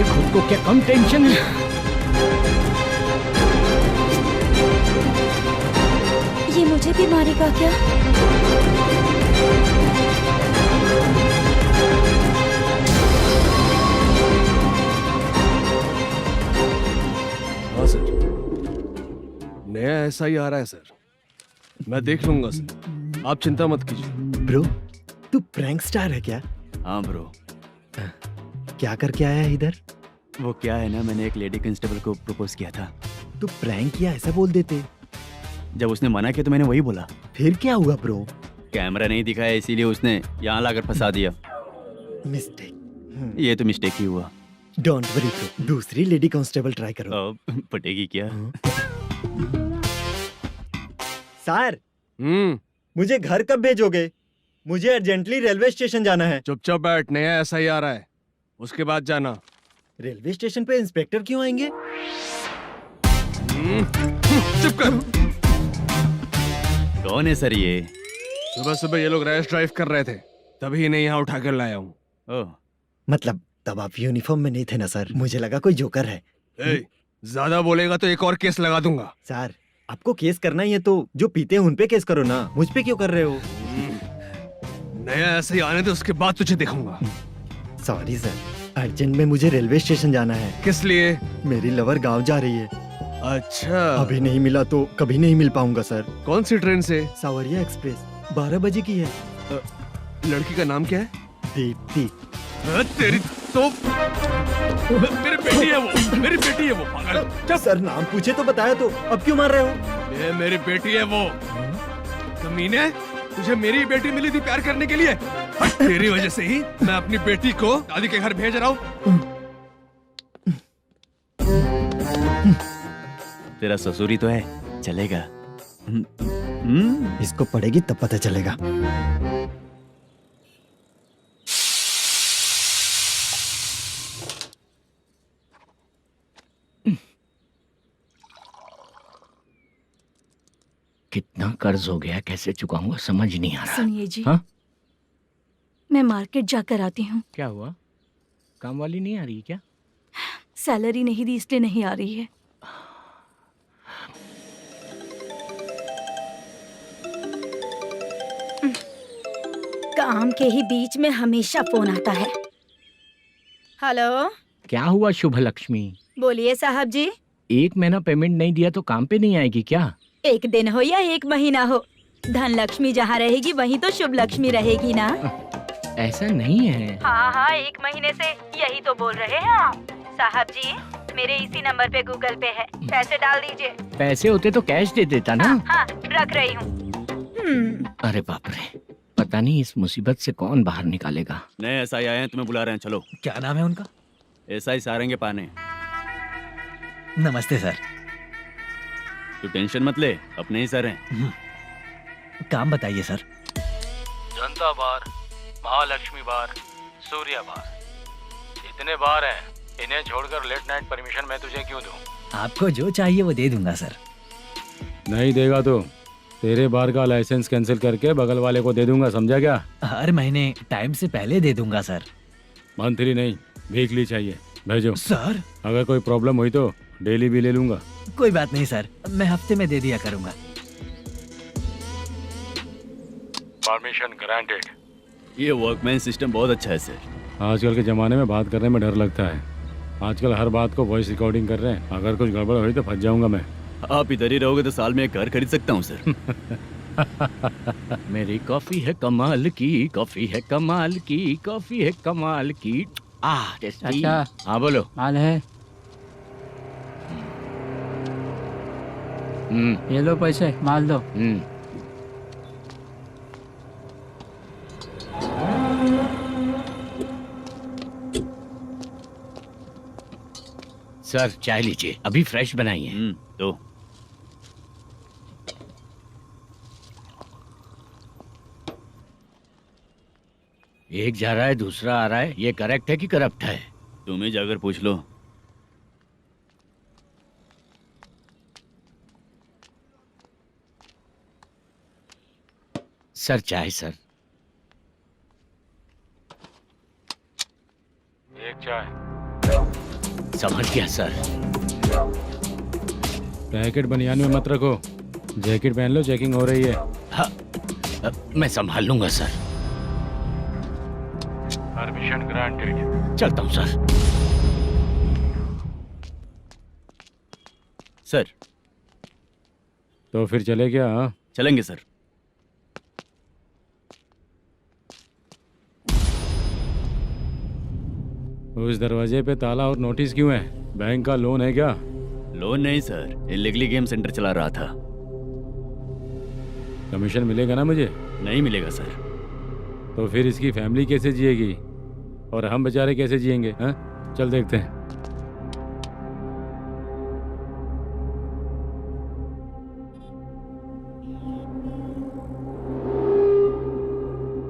खुद को क्या कम टेंशन है? ये मुझे भी मारेगा क्या? हाँ सर, नया ऐसा ही आ रहा है सर, मैं देख लूंगा सर, आप चिंता मत कीजिए। ब्रो, तू प्रैंक स्टार है क्या? हाँ ब्रो। क्या करके आया है इधर? वो क्या है ना, मैंने एक लेडी कांस्टेबल को प्रपोज किया था। तू प्रैंक किया ऐसा बोल देते। जब उसने मना किया तो मैंने वही बोला। फिर क्या हुआ ब्रो? कैमरा नहीं दिखाया इसीलिए उसने यहाँ लाकर फंसा दिया। मिस्टेक। ये तो मिस्टेक ही हुआ। डोंट वरी ब्रो, दूसरी लेडी कांस्टेबल ट्राई करो। पटेगी क्या? सर, मुझे घर कब भेजोगे? मुझे अर्जेंटली रेलवे स्टेशन जाना है। चुपचाप बैठ, नया ऐसा ही आ रहा है, उसके बाद जाना। रेलवे स्टेशन पे इंस्पेक्टर क्यों आएंगे? चुप कर। कौन है सर ये? सुबह सुबह ये लोग रैश ड्राइव कर रहे थे, तभी इन्हें यहाँ उठा कर लाया हूँ। मतलब तब आप यूनिफॉर्म में नहीं थे ना सर, मुझे लगा कोई जोकर है। ज्यादा बोलेगा तो एक और केस लगा दूंगा। सर, आपको केस करना ही है तो जो पीते हैं उन पे केस करो ना, मुझ पे क्यों कर रहे हो? नया ऐसे ही आने दे, उसके बाद तुझे दिखाऊंगा। सॉरी सर, अर्जेंट में मुझे रेलवे स्टेशन जाना है। किस लिए? मेरी लवर गांव जा रही है। अच्छा, अभी नहीं मिला तो कभी नहीं मिल पाऊंगा सर। कौन सी ट्रेन से? सावरिया एक्सप्रेस, 12 बजे की है। लड़की का नाम क्या है? दीप्ति। तेरी तो मेरी बेटी है वो, मेरी बेटी है वो, पागल। सर नाम पूछे तो बताया तो अब क्यों मार रहे हो? ये मेरी बेटी है वो। कमीने, तुझे मेरी बेटी मिली थी प्यार करने के लिए, तेरी वजह से ही मैं अपनी बेटी को दादी के घर भेज रहा हूँ। तेरा ससुरी तो है, चलेगा। इसको पड़ेगी तब पता चलेगा। कितना कर्ज हो गया, कैसे चुकाऊंगा समझ नहीं आ रहा। सुनिए जी, हाँ? मैं मार्केट जाकर आती हूँ। क्या हुआ, काम वाली नहीं आ रही क्या? सैलरी नहीं दी इसलिए नहीं आ रही है। काम के ही बीच में हमेशा फोन आता है। हेलो, क्या हुआ शुभ लक्ष्मी? बोलिए साहब जी। एक महीना पेमेंट नहीं दिया तो काम पे नहीं आएगी क्या? एक दिन हो या एक महीना हो, धन लक्ष्मी जहाँ रहेगी वहीं तो शुभ लक्ष्मी रहेगी ना। ऐसा नहीं है। हाँ हाँ, एक महीने से यही तो बोल रहे हैं आप। साहब जी, मेरे इसी नंबर पे गूगल पे है, पैसे डाल दीजिए। पैसे होते तो कैश दे देता ना। हाँ, रख रही हूँ। अरे बाप रे, पता नहीं इस मुसीबत से कौन बाहर निकालेगा। नए एसआई आए हैं, तुम्हें बुला रहे हैं, चलो। क्या नाम है उनका? एसआई सारंगे पाने। नमस्ते सर। तू टेंशन मत ले, अपने ही सर हैं। काम बताइए सर। जनता बार, महालक्ष्मी बार, सूर्या बार, इतने बार हैं। इन्हें छोड़कर लेट नाइट परमिशन मैं तुझे क्यों दूं? आपको जो चाहिए वो दे दूंगा सर। नहीं देगा तो तेरे बार का लाइसेंस कैंसिल करके बगल वाले को दे दूंगा, समझा क्या? हर महीने टाइम से पहले दे दूंगा सर। मंथली नहीं, वीकली चाहिए, भेजो। सर अगर कोई प्रॉब्लम हुई तो डेली भी ले लूंगा। कोई बात नहीं सर, मैं हफ्ते में दे दिया करूंगा। Permission granted. ये वर्कमैन सिस्टम बहुत अच्छा है सर। आजकल के जमाने में बात करने में डर लगता है। आजकल हर बात को वॉइस रिकॉर्डिंग कर रहे हैं। अगर कुछ गड़बड़ हुई तो फंस जाऊंगा मैं। आप इधर ही रहोगे तो साल में एक घर खरीद सकता हूँ सर। मेरी कॉफी है कमाल की, कॉफी है कमाल की, कॉफी है कमाल की। टेस्टी। अच्छा। हाँ बोलो। माल है, ये लो पैसे, माल दो। सर चाय लीजिए, अभी फ्रेश बनाई है। तो एक जा रहा है दूसरा आ रहा है, ये करेक्ट है कि करप्ट है? तुम ही जाकर पूछ लो। सर चाय सर। एक चाय। समझ गया सर। पैकेट बनियान में मत रखो, जैकेट पहन लो, चेकिंग हो रही है। हाँ, मैं संभाल लूंगा सर। Permission granted. चलता हूँ सर। सर तो फिर चले क्या? हाँ? चलेंगे सर। उस दरवाजे पे ताला और नोटिस क्यों है? बैंक का लोन है क्या? लोन नहीं सर, इलीगली गेम सेंटर चला रहा था। कमीशन मिलेगा ना मुझे? नहीं मिलेगा सर। तो फिर इसकी फैमिली कैसे जिएगी और हम बेचारे कैसे जिएंगे? हाँ, चल देखते हैं।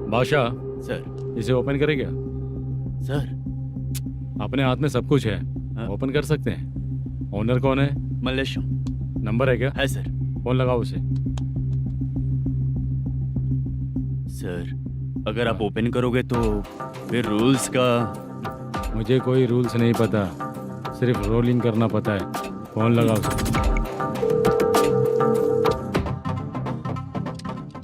बादशाह सर। इसे ओपन करे क्या? सर अपने हाथ में सब कुछ है, ओपन कर सकते हैं। ओनर कौन है? मल्लेशम। नंबर है क्या? है सर। फोन लगाओ उसे। सर अगर आप ओपन करोगे तो फिर रूल्स का। मुझे कोई रूल्स नहीं पता, सिर्फ रोलिंग करना पता है। फोन लगाओ उसे।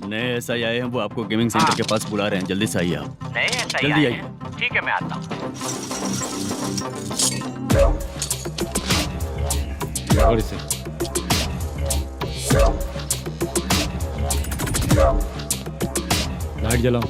नए एसआई आए हैं, वो आपको गेमिंग सेंटर के पास बुला रहे हैं, जल्दी से आइए आप। नए एसआई जल्दी आए आइए। हैं। ठीक है मैं आता हूँ। और इसे लाइट जलाओ।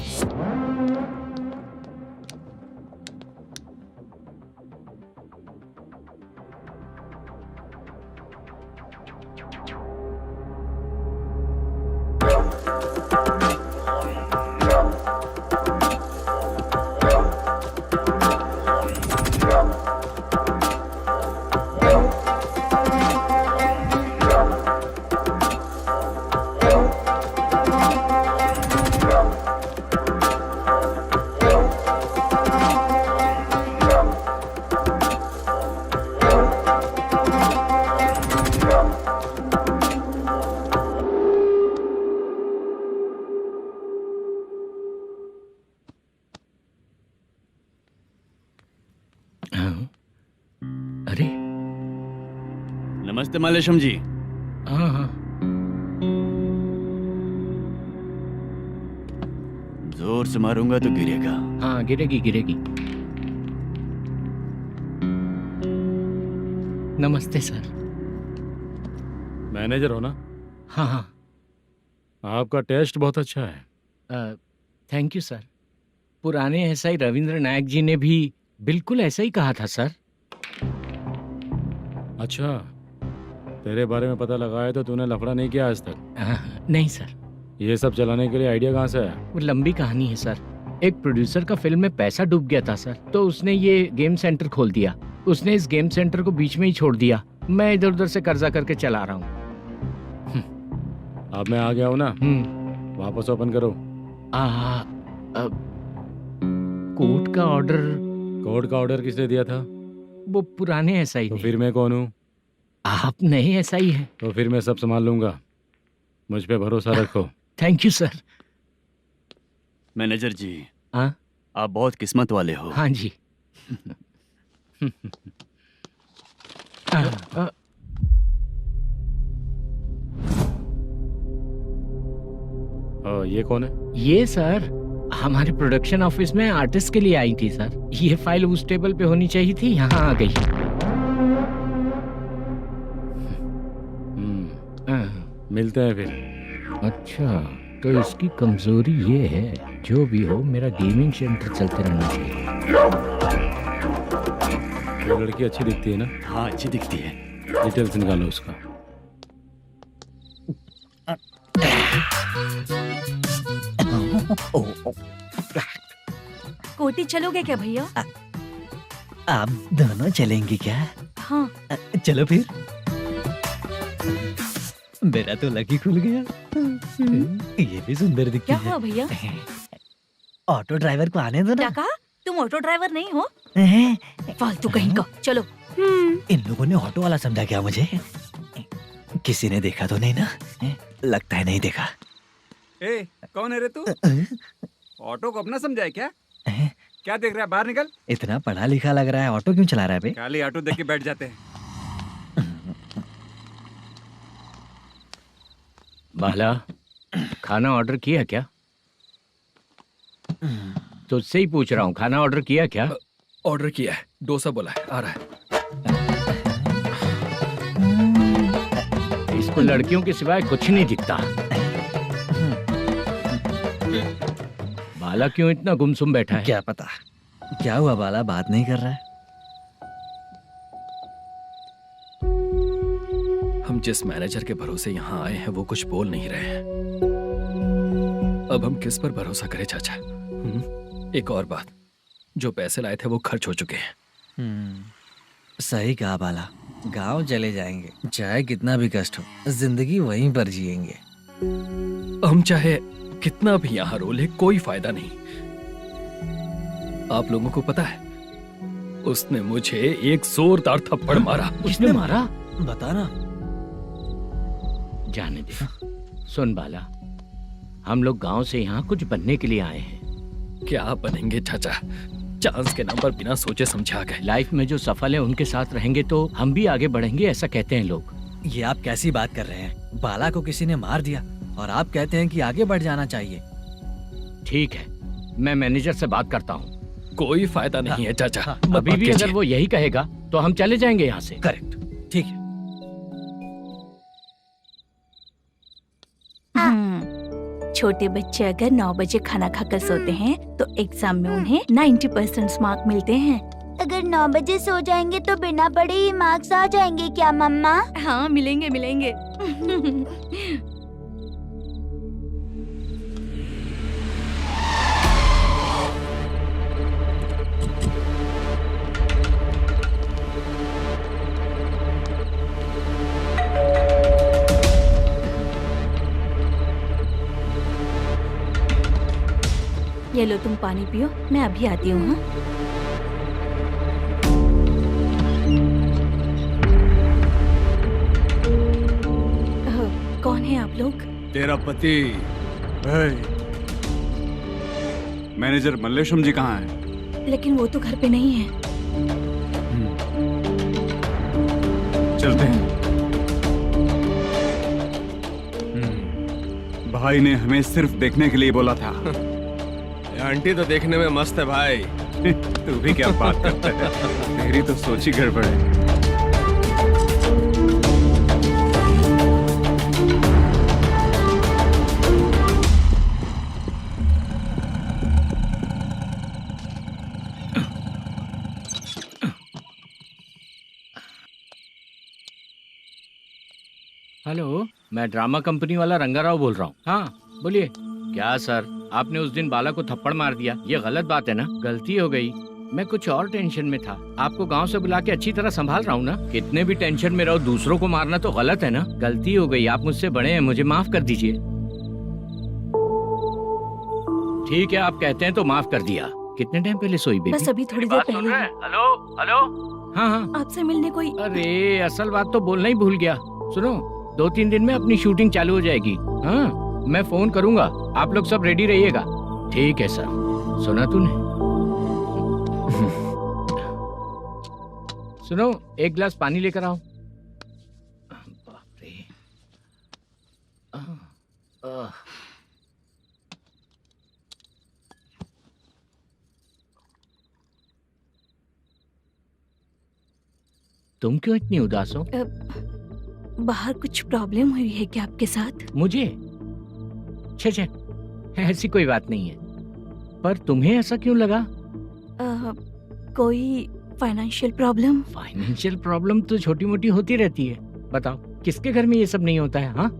अरे नमस्ते मल्लेशम जी। हाँ हाँ। जोर से मारूंगा तो गिरेगा। हाँ गिरेगी गिरेगी। नमस्ते सर। मैनेजर हो ना? हाँ हाँ। आपका टेस्ट बहुत अच्छा है। Thank you sir. पुराने एसआई रविंद्र नायक जी ने भी बिल्कुल ऐसा ही कहा था सर। अच्छा, तेरे बारे में पता लगा है तो तूने लफड़ा नहीं किया आज तक? नहीं सर। ये सब चलाने के लिए आइडिया कहाँ से आया? वो लंबी कहानी है सर। एक प्रोड्यूसर का फिल्म में पैसा डूब गया था सर, तो उसने ये गेम सेंटर खोल दिया। उसने इस गेम सेंटर को बीच में ही छोड़ दिया। मैं इधर उधर से कर्जा करके चला रहा हूँ। अब मैं आ गया हूँ ना, वापस ओपन करो। कोर्ट का ऑर्डर। कोर्ट का ऑर्डर किसने दिया था? वो पुराने एसआई। तो फिर मैं कौन हूँ? आप नए एसआई हैं। तो फिर मैं सब संभाल लूंगा, मुझ पे भरोसा रखो। Thank you sir. मैनेजर जी, हाँ, आप बहुत किस्मत वाले हो। हाँ जी। ये कौन है? ये सर हमारे प्रोडक्शन ऑफिस में आर्टिस्ट के लिए आई थी सर। ये फाइल उस टेबल पे होनी चाहिए थी, यहाँ आ गई। मिलते हैं फिर। अच्छा, तो इसकी कमजोरी ये है, जो भी हो मेरा गेमिंग सेंटर चलते रहना चाहिए। ये लड़की अच्छी दिखती है ना? हाँ, अच्छी दिखती है। डिटेल्स निकालो उसका। कोटी चलोगे क्या भैया? आप दोनों चलेंगे क्या? हाँ। चलो फिर। मेरा तो लकी खुल गया। ये भी सुंदर दिखती क्या है। हुआ भैया? ऑटो ड्राइवर को आने दो क्या ना। कहा? तुम ऑटो ड्राइवर नहीं हो? फालतू कहीं का। चलो। इन लोगों ने ऑटो वाला समझा क्या मुझे? किसी ने देखा तो नहीं ना? लगता है नहीं देखा। ए, कौन है रे तू? ऑटो को अपना समझा है क्या? क्या देख रहा है? बाहर निकल। इतना पढ़ा लिखा लग रहा है, ऑटो क्यों चला रहा है बे? खाली ऑटो देख के बैठ जाते हैं। बाला, खाना ऑर्डर किया क्या? तुझसे ही पूछ रहा हूँ, खाना ऑर्डर किया क्या? ऑर्डर किया है, डोसा बोला है, आ रहा है। इसको लड़कियों के सिवाय कुछ नहीं दिखता। बाला क्यों इतना गुमसुम बैठा है? क्या पता क्या हुआ, बाला बात नहीं कर रहा है। हम जिस मैनेजर के भरोसे यहाँ आए हैं वो कुछ बोल नहीं रहे हैं। अब हम किस पर भरोसा करें चाचा? एक और बात, जो पैसे लाए थे वो खर्च हो चुके हैं। सही कहा बाला, गांव चले जाएंगे, चाहे कितना भी कष्ट हो, जिंदगी वहीं पर जिएंगे। हम चाहे कितना भी यहाँ रो ले, कोई फायदा नहीं। आप लोगों को पता है, उसने मुझे एक जोरदार थप्पड़ मारा। उसने मारा? बताना। जाने दे। सुन बाला, हम लोग गांव से यहाँ कुछ बनने के लिए आए हैं। क्या बनेंगे चाचा? चांस के नाम पर बिना सोचे समझे आ गए। लाइफ में जो सफल है उनके साथ रहेंगे तो हम भी आगे बढ़ेंगे, ऐसा कहते हैं लोग। ये आप कैसी बात कर रहे हैं? बाला को किसी ने मार दिया और आप कहते हैं कि आगे बढ़ जाना चाहिए। ठीक है, मैं मैनेजर से बात करता हूँ। कोई फायदा नहीं है चाचा। अभी भी अगर वो यही कहेगा तो हम चले जाएंगे यहाँ से। करेक्ट, ठीक है। छोटे बच्चे अगर 9 बजे खाना खाकर सोते हैं तो एग्जाम में उन्हें 90% मार्क मिलते हैं। अगर 9 बजे सो जाएंगे तो बिना पढ़े ही मार्क्स आ जाएंगे क्या मम्मा? हाँ, मिलेंगे मिलेंगे। ये लो, तुम पानी पियो, मैं अभी आती हूँ। हाँ? कौन है आप लोग? तेरा पति। मैनेजर मल्लेशम जी कहाँ हैं? लेकिन वो तो घर पे नहीं है। चलते हैं। भाई ने हमें सिर्फ देखने के लिए बोला था। आंटी तो देखने में मस्त है भाई। तू भी क्या बात करता है? तेरी तो सोच ही गड़बड़ है। हेलो, मैं ड्रामा कंपनी वाला रंगाराव बोल रहा हूँ। हाँ बोलिए। क्या सर, आपने उस दिन बाला को थप्पड़ मार दिया, ये गलत बात है ना? गलती हो गई, मैं कुछ और टेंशन में था। आपको गांव से बुला के अच्छी तरह संभाल रहा हूँ ना। कितने भी टेंशन में रहो, दूसरों को मारना तो गलत है ना। गलती हो गई, आप मुझसे बड़े हैं, मुझे माफ कर दीजिए। ठीक है, आप कहते हैं तो माफ कर दिया। कितने टाइम पहले सोई बेबी? बस अभी थोड़ी देर पहले। Hello hello. हाँ हाँ, आपसे मिलने कोई। अरे असल बात तो बोलना ही भूल गया। सुनो, 2-3 दिन में अपनी शूटिंग चालू हो जाएगी। हाँ, मैं फोन करूंगा, आप लोग सब रेडी रहिएगा। ठीक है सर। सुना तूने? सुनो, एक गिलास पानी लेकर आओ। बाप रे। तुम क्यों इतनी उदास हो? बाहर कुछ प्रॉब्लम हुई है क्या आपके साथ? मुझे? छे, ऐसी कोई बात नहीं है। पर तुम्हें ऐसा क्यों लगा? कोई फाइनेंशियल प्रॉब्लम? फाइनेंशियल प्रॉब्लम तो छोटी मोटी होती रहती है। बताओ, किसके घर में ये सब नहीं होता है? हाँ,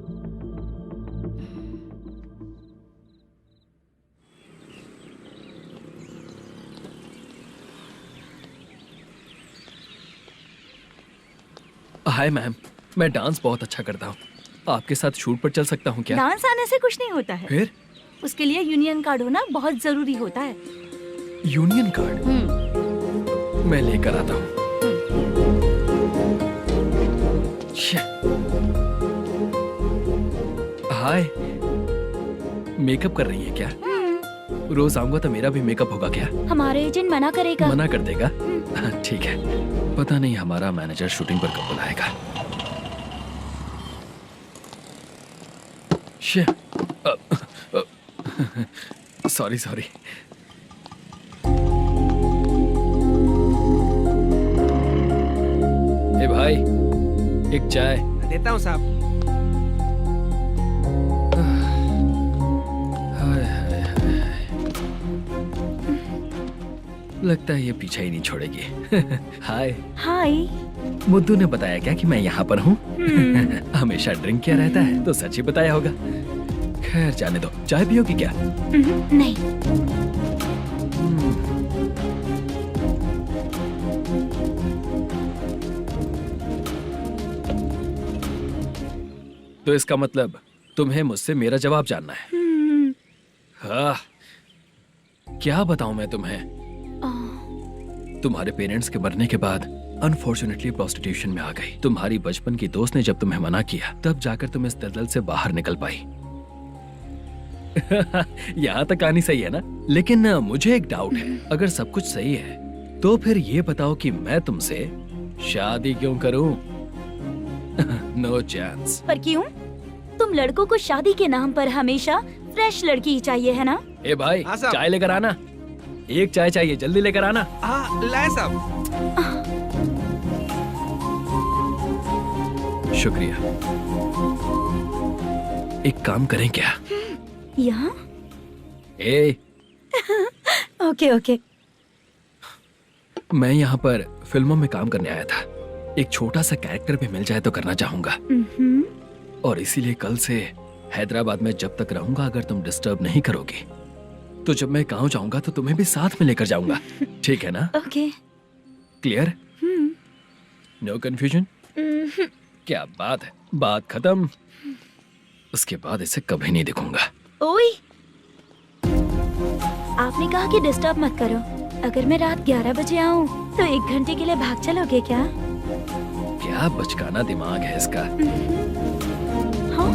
हाय मैम, मैं डांस बहुत अच्छा करता हूँ। आपके साथ शूट पर चल सकता हूँ क्या? डांस आने से कुछ नहीं होता है। फिर? उसके लिए यूनियन कार्ड होना बहुत जरूरी होता है। Union card? मैं लेकर आता हूँ। हाय, मेकअप कर रही है क्या? रोज आऊंगा तो मेरा भी मेकअप होगा क्या? हमारे एजेंट मना करेगा। मना कर देगा? ठीक है, पता नहीं हमारा मैनेजर शूटिंग पर कब बुलाएगा। सॉरी। ए भाई, एक चाय। देता हूँ साहब। लगता है ये पीछा ही नहीं छोड़ेगी। हाय। हाय। मुद्दू ने बताया क्या कि मैं यहाँ पर हूँ? हमेशा ड्रिंक किया रहता है तो सच ही बताया होगा। खैर जाने दो, चाय पियोगी क्या? नहीं। तो इसका मतलब तुम्हें मुझसे मेरा जवाब जानना है? हाँ, क्या बताऊं मैं तुम्हें? तुम्हारे पेरेंट्स के मरने के बाद अनफॉर्चुनेटली प्रोस्टिट्यूशन में आ गई। तुम्हारी बचपन की दोस्त ने जब तुम्हें मना किया, तब जाकर तुम इस दलदल से बाहर निकल पाई। यहाँ तक कहानी सही है ना? लेकिन मुझे एक डाउट है। अगर सब कुछ सही है तो फिर ये बताओ कि मैं तुमसे शादी क्यों करूं? No chance. पर क्यों? तुम लड़कों को शादी के नाम पर हमेशा फ्रेश लड़की ही चाहिए, है ना? ए भाई, चाय लेकर आना। एक चाय चाहिए, जल्दी लेकर आना। हाँ, लाए साहब। शुक्रिया। एक काम करें क्या? यहाँ? ए, ओके। मैं यहाँ पर फिल्मों में काम करने आया था। एक छोटा सा कैरेक्टर भी मिल जाए तो करना चाहूंगा। और इसीलिए कल से हैदराबाद में जब तक रहूंगा, अगर तुम डिस्टर्ब नहीं करोगे तो जब मैं गांव जाऊंगा तो तुम्हें भी साथ में लेकर जाऊंगा। ठीक है ना? ओके। क्लियर? No confusion? क्या बात है, बात खत्म। उसके बाद इसे कभी नहीं दिखूंगा। ओए, आपने कहा कि डिस्टर्ब मत करो। अगर मैं रात 11 बजे आऊं तो 1 घंटे के लिए भाग चलोगे क्या? क्या बचकाना दिमाग है इसका। हाँ?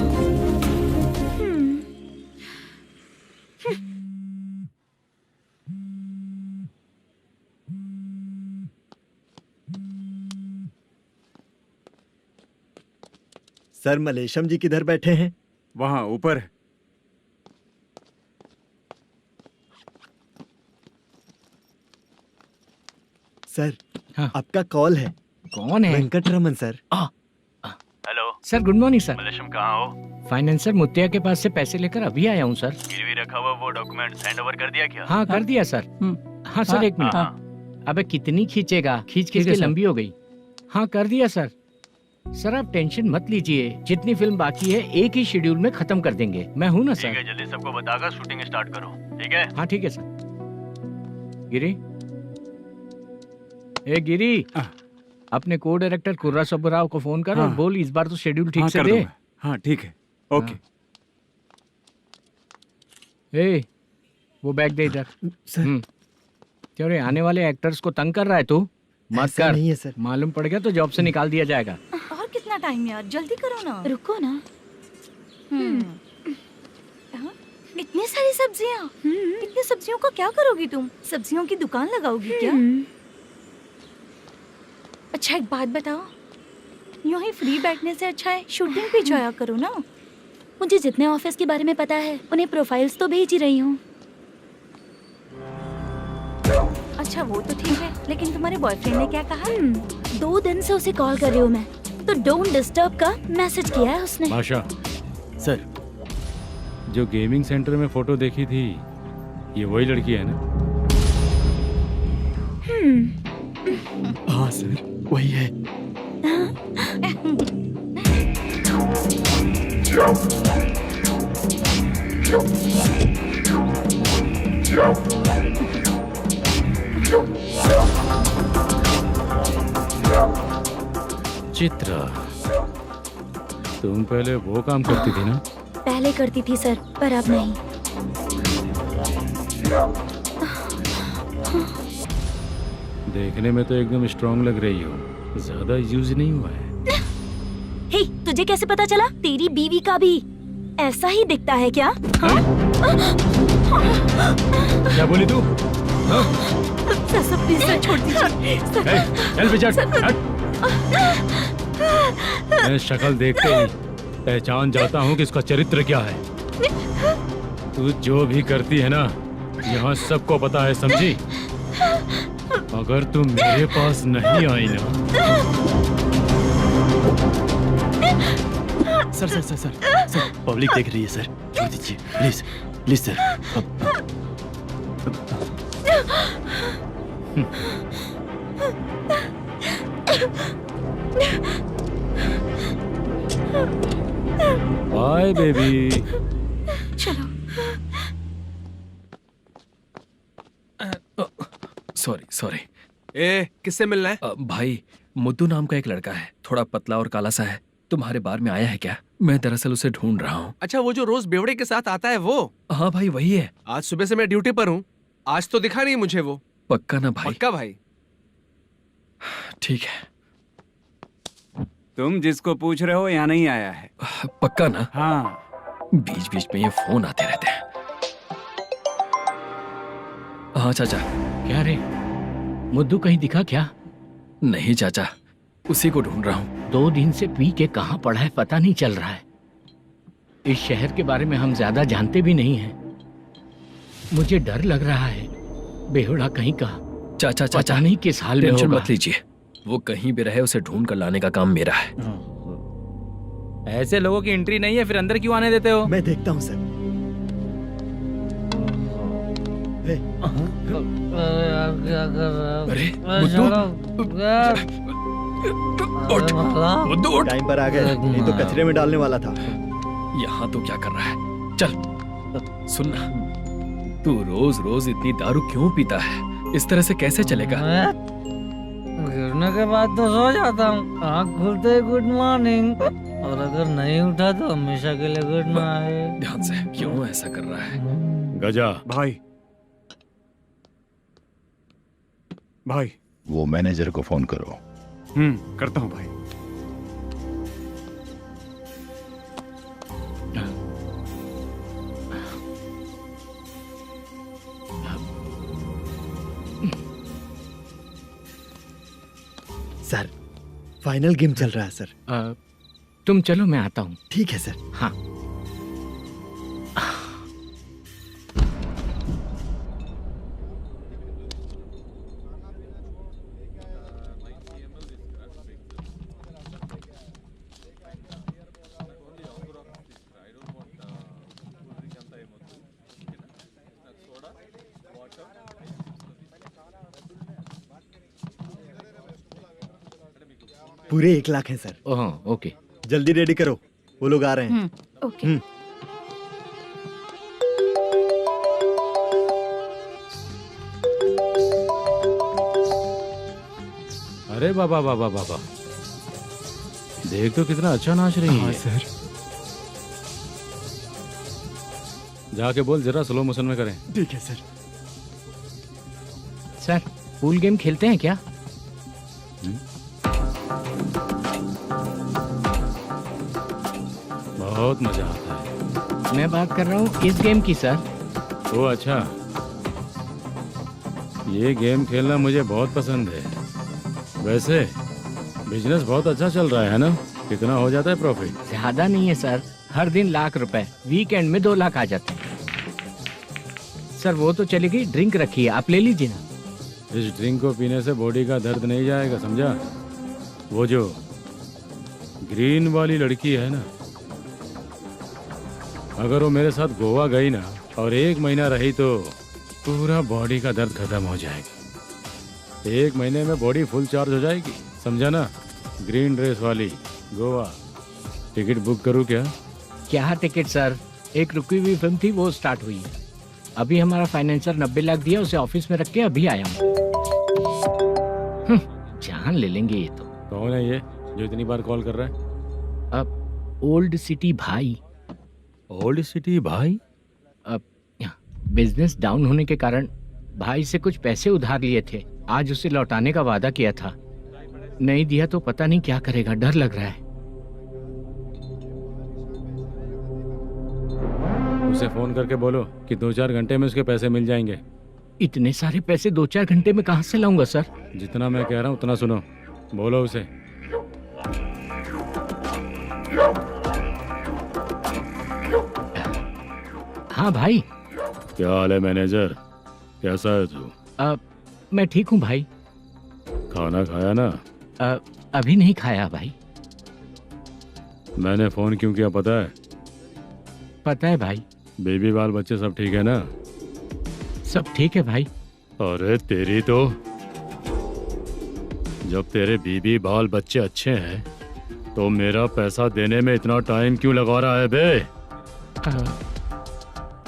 सर, मलेशम जी किधर बैठे हैं? वहाँ ऊपर। सर, हाँ। आपका कॉल है। कौन है? Venkataraman sir. Hello sir, good morning sir. Malesham, कहाँ हो? फाइनेंसर मुत्तिया के पास से पैसे लेकर अभी आया हूँ सर। गिरवी रखा हुआ वो डॉक्यूमेंट हैंड ओवर कर दिया क्या? हाँ, कर दिया सर। हाँ सर, 1 मिनट। अबे कितनी खींचेगा? खींच के लंबी हो गई। हाँ, कर दिया सर। सर आप टेंशन मत लीजिए, जितनी फिल्म बाकी है एक ही शेड्यूल में खत्म कर देंगे। मैं हूँ ना ठीक सर। है, जल्दी सबको बताकर शूटिंग स्टार्ट करो, ठीक है? हाँ ठीक है सर। गिरी, ए गिरी, अपने को डायरेक्टर कुर्रा सुब्बराव को फोन कर और हाँ। बोल इस बार तो शेड्यूल ठीक हाँ, से कर दे। दूंगा। हाँ ठीक है, ओके। ए, वो बैग दे इधर। सर। क्यों रे, आने वाले एक्टर्स को तंग कर रहा है तू? मत ऐसा कर। नहीं है सर। मालूम पड़ गया तो जॉब से निकाल दिया जाएगा। और कितना टाइम यार, जल्दी करो ना। रुको ना। हाँ? इतनी सारी सब्जियाँ, इतनी सब्जियों का क्या करोगी तुम? सब्जियों की दुकान लगाओगी क्या? अच्छा एक बात बताओ, यूं ही फ्री बैठने से अच्छा है शूटिंग पे जाया करो ना। मुझे जितने ऑफिस के बारे में पता है उन्हें प्रोफाइल्स तो भेज ही रही हूँ। अच्छा वो तो ठीक है, लेकिन तुम्हारे बॉयफ्रेंड ने क्या कहा? 2 दिन से उसे कॉल कर रही हूँ मैं, तो डोंट डिस्टर्ब का मैसेज किया है उसने। माशा, सर जो गेमिंग सेंटर में फोटो देखी थी, ये वही लड़की है ना? हाँ सर, वही है। चित्रा, तुम पहले वो काम करती थी ना? पहले करती थी सर, पर अब नहीं। देखने में तो एकदम स्ट्रांग लग रही हो, ज्यादा यूज नहीं हुआ है। हे, तुझे कैसे पता चला? तेरी बीवी का भी ऐसा ही दिखता है क्या? क्या बोली तू? सर प्लीज सर छोड़ दीजिए। चल बेटा, हट। मैं शक्ल देखते ही पहचान जाता हूँ कि इसका चरित्र क्या है। तू जो भी करती है ना, यहाँ सबको पता है, समझी? अगर तू मेरे पास नहीं आई ना। Sir sir sir sir sir, public देख रही है सर, छोड़ दीजिए please please sir. Bye baby. चलो। Sorry sorry. ए, किससे मिलना है? भाई, मुद्दू नाम का एक लड़का है, थोड़ा पतला और काला सा है, तुम्हारे बार में आया है क्या? मैं दरअसल उसे ढूंढ रहा हूँ। अच्छा, वो जो रोज बेवड़े के साथ आता है वो? हाँ भाई, वही है। आज सुबह से मैं ड्यूटी पर हूँ, आज तो दिखा नहीं मुझे वो। पक्का ना भाई? पक्का भाई। ठीक है। तुम जिसको पूछ रहे हो यहाँ नहीं आया है। पक्का ना? हाँ। बीच बीच में ये फोन आते रहते हैं। हाँ चाचा। क्या रे, मुद्दू कहीं दिखा क्या? नहीं चाचा, उसी को ढूंढ रहा हूँ। 2 दिन से पी के कहाँ पड़ा है पता नहीं चल रहा है। इस शहर के बारे में हम ज्यादा जानते भी नहीं हैं। मुझे डर लग रहा है, बेहुड़ा कहीं का। चाचा चाचा, पता नहीं किस हाल में टेंशन होगा। मत लीजिए, वो कहीं भी रहे उसे ढूंढ कर लाने का काम मेरा है। ऐसे लोगों की एंट्री नहीं है, फिर अंदर क्यों आने देते हो? मैं देखता हूँ सर। अरे मुद्दू, उठ। टाइम पर आ गए, नहीं तो कचरे में डालने वाला था। यहाँ तो क्या कर रहा है? चल सुनना, तू रोज रोज इतनी दारू क्यों पीता है? इस तरह से कैसे चलेगा? गिरने के बाद तो सो जाता हूँ, आँख खुलते ही गुड मॉर्निंग, और अगर नहीं उठा तो हमेशा के लिए गुड नाइट। ध्यान से, क्यों ऐसा कर रहा है? गजा भाई, भाई वो मैनेजर को फोन करो। करता हूँ भाई। सर, फाइनल गेम चल रहा है सर। तुम चलो, मैं आता हूँ। ठीक है सर। हाँ। पूरे 1 लाख है सर। Oh okay. जल्दी रेडी करो, वो लोग आ रहे हैं। ओके। अरे बाबा बाबा बाबा, देख तो कितना अच्छा नाच रही है। सर। जाके बोल जरा स्लो मोशन में करें। ठीक है सर। सर पूल गेम खेलते हैं क्या? बहुत मजा आता है। मैं बात कर रहा हूँ इस गेम की सर। ओ अच्छा, ये गेम खेलना मुझे बहुत पसंद है। वैसे बिजनेस बहुत अच्छा चल रहा है ना? कितना हो जाता है प्रॉफिट? ज्यादा नहीं है सर, हर दिन लाख रुपए, वीकेंड में 2 लाख आ जाते हैं। सर वो तो चलेगी, ड्रिंक रखी है, आप ले लीजिए ना। इस ड्रिंक को पीने से बॉडी का दर्द नहीं जाएगा, समझा? वो जो ग्रीन वाली लड़की है ना, अगर वो मेरे साथ गोवा गई ना और 1 महीना रही तो पूरा बॉडी का दर्द खत्म हो जाएगा। 1 महीने में बॉडी फुल चार्ज हो जाएगी, समझा ना? ग्रीन ड्रेस वाली गोवा। टिकट बुक करूँ क्या? क्या टिकट सर, एक रुकी हुई फिल्म थी वो स्टार्ट हुई है। अभी हमारा फाइनेंसर 90 लाख दिया, उसे ऑफिस में रख के अभी आया हूँ। जान ले लेंगे ये तो। कौन है ये जो इतनी बार कॉल कर रहा है? अब ओल्ड सिटी भाई। ओल्ड सिटी भाई? अब बिजनेस डाउन होने के कारण भाई से कुछ पैसे उधार लिए थे, आज उसे लौटाने का वादा किया था। नहीं दिया तो पता नहीं क्या करेगा, डर लग रहा है। उसे फोन करके बोलो कि 2-4 घंटे में उसके पैसे मिल जाएंगे। इतने सारे पैसे 2-4 घंटे में कहाँ से लाऊंगा सर? जितना मैं कह रहा हूँ उतना सुनो, बोलो उसे। हाँ भाई। क्या हाल है मैनेजर, कैसा है तू? मैं ठीक हूँ भाई। खाना खाया ना? अभी नहीं खाया भाई। मैंने फोन क्यों किया पता है? पता है भाई। बेबी बाल बच्चे सब ठीक है ना? सब ठीक है भाई। अरे तेरी तो, जब तेरे बीबी बाल बच्चे अच्छे हैं तो मेरा पैसा देने में इतना टाइम क्यों लगा रहा है बे?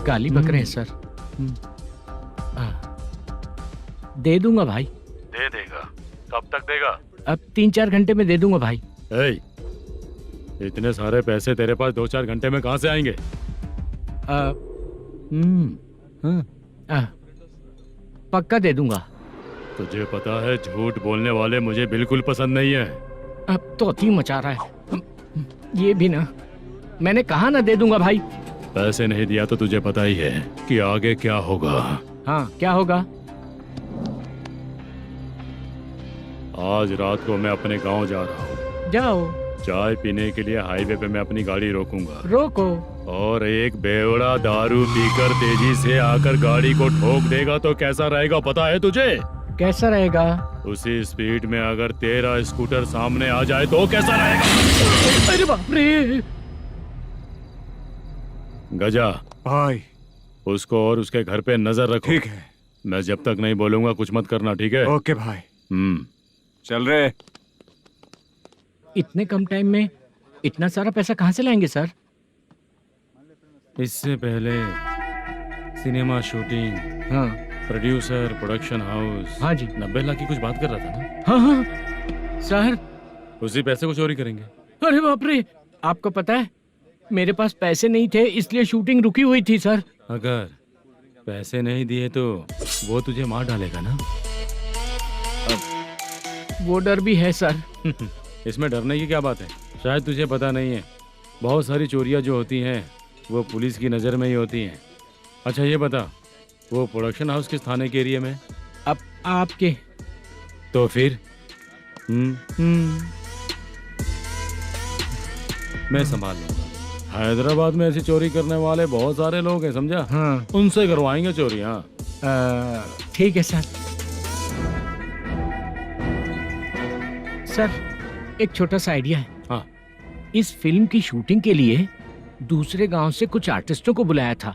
गाली बक रहे हैं सर। दे दूंगा भाई। दे देगा? कब तक देगा? अब 3-4 घंटे में दे दूंगा भाई। इतने सारे पैसे तेरे पास 2-4 घंटे में कहाँ से आएंगे? पक्का दे दूंगा। तुझे पता है झूठ बोलने वाले मुझे बिल्कुल पसंद नहीं है। अब तोती मचा रहा है ये भी ना। मैंने कहा ना दे दूंगा भाई। पैसे नहीं दिया तो तुझे पता ही है कि आगे क्या होगा। हाँ क्या होगा? आज रात को मैं अपने गांव जा रहा हूँ। जाओ। चाय पीने के लिए हाईवे पे मैं अपनी गाड़ी रोकूंगा। रोको। और एक बेवड़ा दारू पीकर तेजी से आकर गाड़ी को ठोक देगा तो कैसा रहेगा पता है तुझे? कैसा रहेगा? उसी स्पीड में अगर तेरा स्कूटर सामने आ जाए तो कैसा रहेगा? अरे बाप रे। गजा भाई, उसको और उसके घर पे नजर रखो। ठीक है। मैं जब तक नहीं बोलूंगा कुछ मत करना, ठीक है? ओके भाई। चल रहे। इतने कम टाइम में इतना सारा पैसा कहाँ से लाएंगे सर? इससे पहले सिनेमा शूटिंग, हाँ, प्रोड्यूसर, प्रोडक्शन हाउस। हाँ जी। 90 लाख की कुछ बात कर रहा था ना? हाँ हाँ सर। उसी पैसे को चोरी करेंगे। अरे बाप रे, आपको पता है मेरे पास पैसे नहीं थे इसलिए शूटिंग रुकी हुई थी सर। अगर पैसे नहीं दिए तो वो तुझे मार डालेगा ना? वो डर भी है सर। इसमें डरने की क्या बात है? शायद तुझे पता नहीं है, बहुत सारी चोरियां जो होती हैं वो पुलिस की नज़र में ही होती हैं। अच्छा ये बता, वो प्रोडक्शन हाउस किस थाने के एरिया में? अब आपके। तो फिर मैं संभाल लूंगा। हैदराबाद में ऐसी चोरी करने वाले बहुत सारे लोग हैं, समझा? हाँ। उनसे करवाएंगे चोरी। हाँ ठीक है सर। सर एक छोटा सा आइडिया है। हाँ। इस फिल्म की शूटिंग के लिए दूसरे गांव से कुछ आर्टिस्टों को बुलाया था,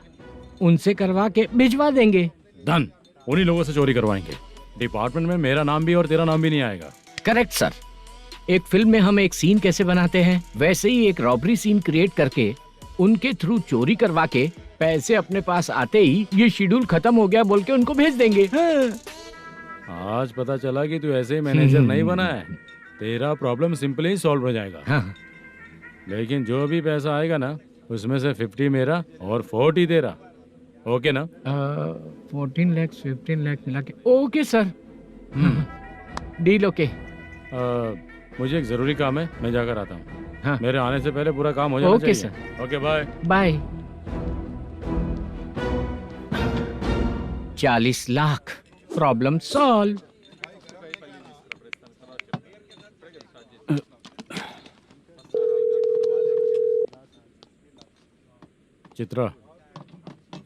उनसे करवा के भिजवा देंगे। डन, उन्हीं लोगों से चोरी करवाएंगे। डिपार्टमेंट में मेरा नाम भी और तेरा नाम भी नहीं आएगा। Correct sir. एक फिल्म में हम एक सीन कैसे बनाते हैं, वैसे ही एक रॉबरी सीन क्रिएट करके उनके थ्रू चोरी करवा के पैसे अपने पास आते ही ये शेड्यूल खत्म हो गया बोल के उनको भेज देंगे। आज पता चला कि तू ऐसे ही मैनेजर नहीं बना है। तेरा प्रॉब्लम सिंपली ही सॉल्व हो जाएगा। हाँ। लेकिन जो भी पैसा आएगा ना, उसमें से 50 मेरा और 40 तेरा। ओके ना? 14 लाख 15 लाख मिला के ओके सर। Deal okay. मुझे एक जरूरी काम है, मैं जाकर आता हूँ। हाँ। मेरे आने से पहले पूरा काम हो जाना ओके चाहिए। Sir. Okay bye bye. 40 lakh problem solve. Chitra,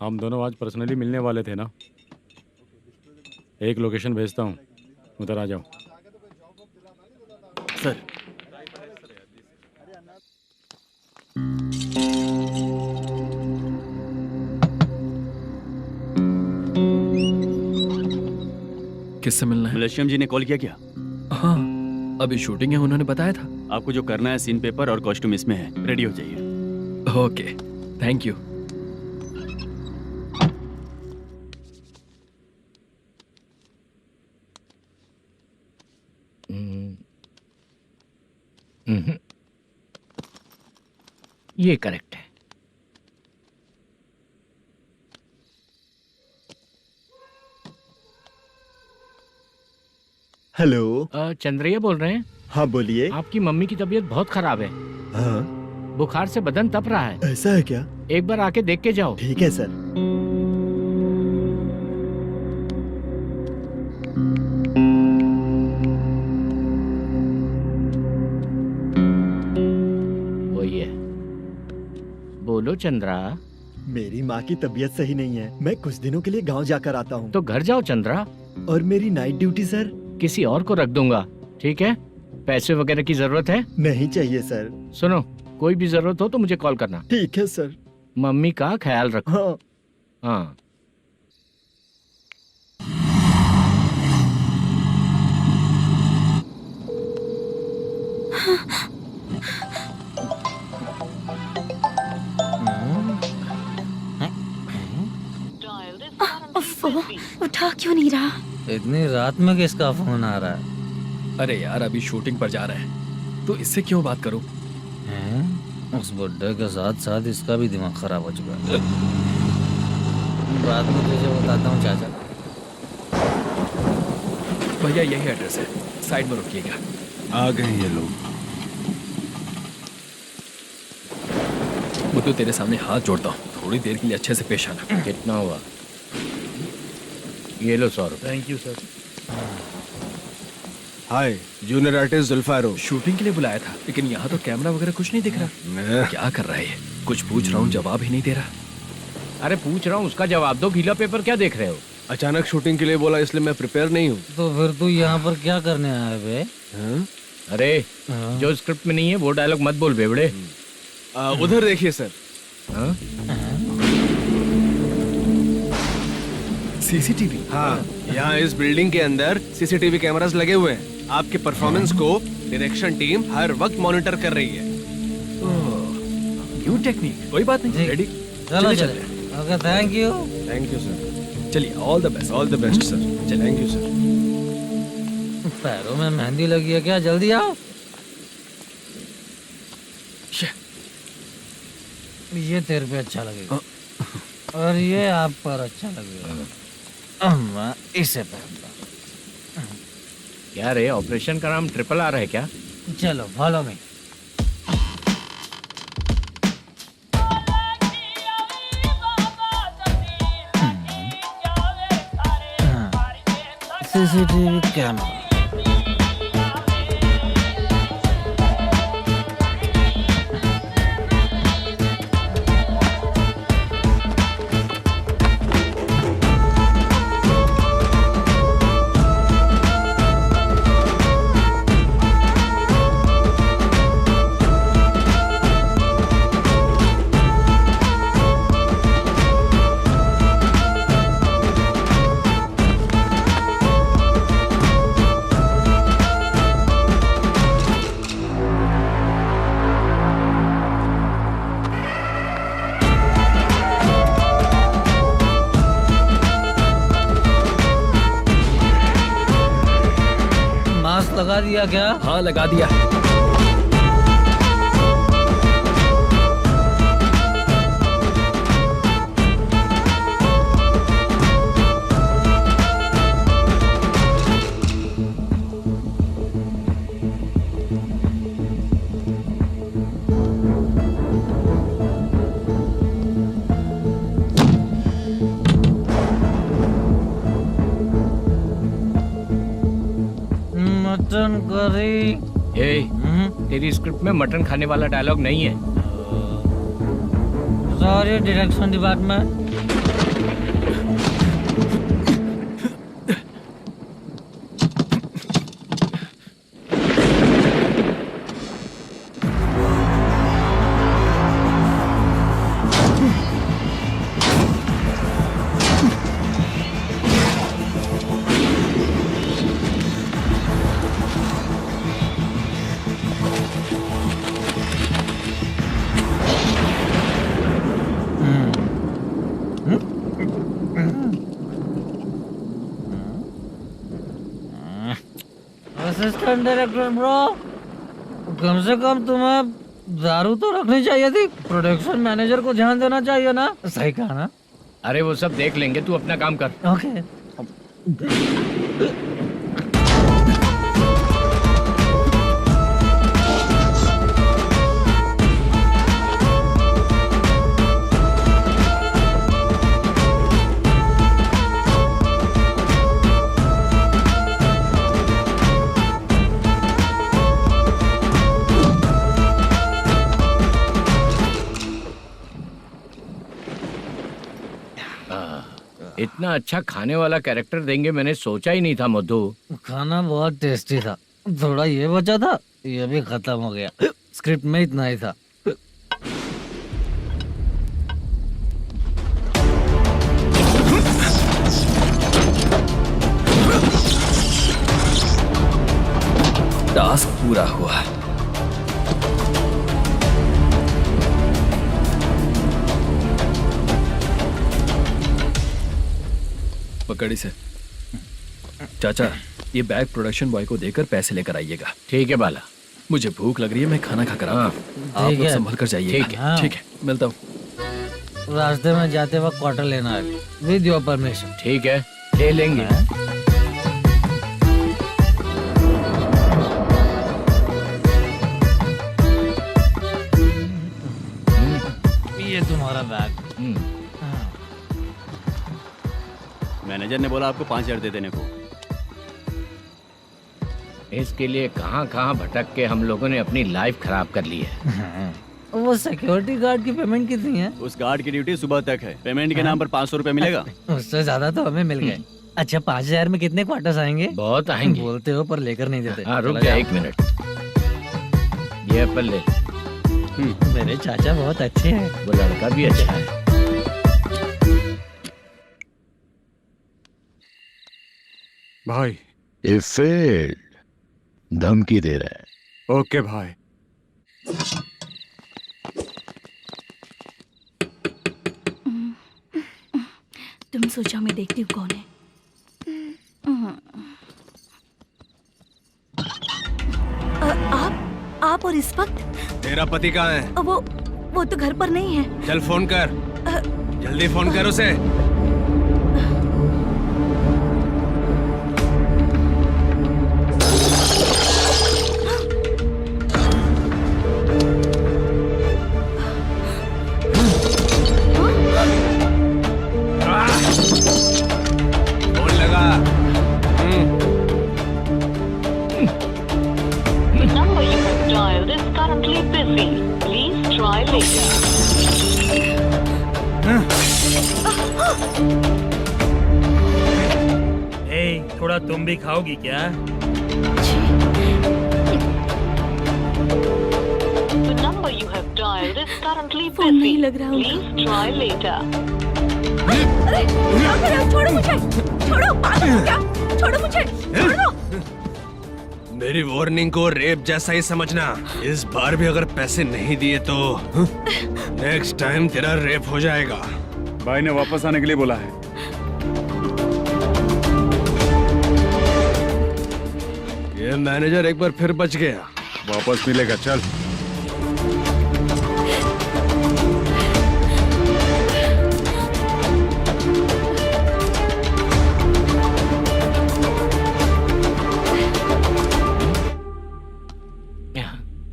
हम दोनों आज पर्सनली मिलने वाले थे ना? एक लोकेशन भेजता हूँ, उधर आ जाओ। सर किससे मिलना है? मलेशियम जी ने कॉल किया क्या? हाँ, अभी शूटिंग है, उन्होंने बताया था। आपको जो करना है, सीन पेपर और कॉस्ट्यूम इसमें है, रेडी हो जाइए। Okay, thank you. ये करेक्ट है। हेलो। चंद्रैया बोल रहे हैं? हाँ बोलिए। आपकी मम्मी की तबीयत बहुत खराब है। हाँ। बुखार से बदन तप रहा है। ऐसा है क्या? एक बार आके देख के जाओ। ठीक है सर। वही है। बोलो चंद्रा। मेरी माँ की तबीयत सही नहीं है, मैं कुछ दिनों के लिए गांव जाकर आता हूँ। तो घर जाओ चंद्रा। और मेरी नाइट ड्यूटी सर? किसी और को रख दूंगा, ठीक है? पैसे वगैरह की जरूरत है? नहीं चाहिए सर। सुनो, कोई भी जरूरत हो तो मुझे कॉल करना। ठीक है सर। मम्मी का ख्याल रखो। हाँ। हाँ। उठा क्यों नहीं रहा? इतनी रात में किसका फोन आ रहा है? अरे यार, अभी शूटिंग पर जा रहे हैं, तो इससे क्यों बात करूं? उस बुड्ढे के साथ साथ इसका भी दिमाग खराब हो चुका है। रात में तुझे बताता हूँ चाचा। भैया यही एड्रेस है, साइड में रुकिएगा। आ गए ये लोग। मुझे तेरे सामने हाथ जोड़ता हूँ, थोड़ी देर के लिए अच्छे से पेश आना। कितना हुआ? ये लो 100 रुपए। Thank you sir. Hi, junior artist जुल्फारो। शूटिंग के लिए बुलाया था, लेकिन यहाँ तो कैमरा वगैरह कुछ नहीं दिख रहा। क्या कर रहा है ये? कुछ पूछ रहा हूँ, जवाब ही नहीं दे रहा। अरे पूछ रहा हूँ, उसका जवाब दो। गीला पेपर क्या देख रहे हो? अचानक शूटिंग के लिए बोला, इसलिए मैं प्रिपेयर नहीं हूँ। तो फिर तू यहाँ पर क्या करने आया बे? अरे जो स्क्रिप्ट में नहीं है वो डायलॉग मत बोल बेवड़े। उधर देखिए सर। सीसीटीवी? हाँ, यहाँ इस बिल्डिंग के अंदर सीसीटीवी कैमरास लगे हुए हैं। आपके परफॉर्मेंस को डायरेक्शन टीम हर वक्त मॉनिटर कर रही है। न्यू टेक्निक, कोई बात नहीं। रेडी? चलो चले। Okay, thank you. Thank you sir. चलिए, all the best. All the best sir. Thank you sir. पैरों में मेहंदी लगी है क्या? जल्दी आओ। ये तेरे पे अच्छा लगेगा और ये आप पर अच्छा लगेगा। मैं इसे पहनता। क्या रे, ऑपरेशन का नाम ट्रिपल आर है क्या? चलो फॉलो मी। CCTV camera. लगा दिया क्या? हाँ लगा दिया। Mutton curry. तेरी स्क्रिप्ट में मटन खाने वाला डायलॉग नहीं है। Sorry direction department. Assistant director bro, कम से कम तुम्हें दारू तो रखनी चाहिए थी। प्रोडक्शन मैनेजर को ध्यान देना चाहिए ना। सही कहा ना? अरे वो सब देख लेंगे, तू अपना काम कर। ओके। इतना अच्छा खाने वाला कैरेक्टर देंगे मैंने सोचा ही नहीं था मधु। खाना बहुत टेस्टी था। थोड़ा ये बचा था, ये भी खत्म हो गया। स्क्रिप्ट में इतना ही था। टास्क पूरा हुआ। पकड़ी से। चाचा, ये बैग प्रोडक्शन बॉय को देकर पैसे लेकर आइएगा। ठीक है बाला। मुझे भूख लग रही है, मैं खाना खाकर आता हूँ। आप लोग संभल कर जाइए। ठीक है। ठीक है, मिलता हूँ। रास्ते में जाते वक्त क्वार्टर लेना है, विद योर परमिशन। ठीक है, ले लेंगे। ये तुम्हारा बैग। मैनेजर ने बोला आपको 5,000 दे देने को। इसके लिए कहाँ कहाँ भटक के हम लोगों ने अपनी लाइफ खराब कर ली है। वो सिक्योरिटी गार्ड की पेमेंट कितनी है? उस गार्ड की ड्यूटी सुबह तक है। पेमेंट के नाम पर 500 रुपए मिलेगा। उससे ज्यादा तो हमें मिल गए। अच्छा 5,000 में कितने क्वार्टर्स आएंगे? बहुत आएंगे। बोलते हो पर लेकर नहीं देते। हाँ रुक जा 1 मिनट। ये एप्पल ले। मेरे चाचा बहुत अच्छे हैं। वो लड़का भी अच्छा है। भाई ये फेल्ड। धमकी दे रहा है। ओके भाई। तुम सोचो मैं देखती हूँ कौन है। आप और इस वक्त? तेरा पति कहाँ है? वो तो घर पर नहीं है। चल फोन कर। जल्दी फोन कर उसे। थोड़ा तुम भी खाओगी क्या? फोन नहीं लग रहा होगा। अरे छोड़ो मुझे, छोड़ो, पागल हो क्या? छोड़ो मुझे, छोड़ो। मेरी वार्निंग को रेप जैसा ही समझना। इस बार भी अगर पैसे नहीं दिए तो नेक्स्ट टाइम तेरा रेप हो जाएगा। भाई ने वापस आने के लिए बोला है। ये मैनेजर एक बार फिर बच गया। वापस मिलेगा, चल।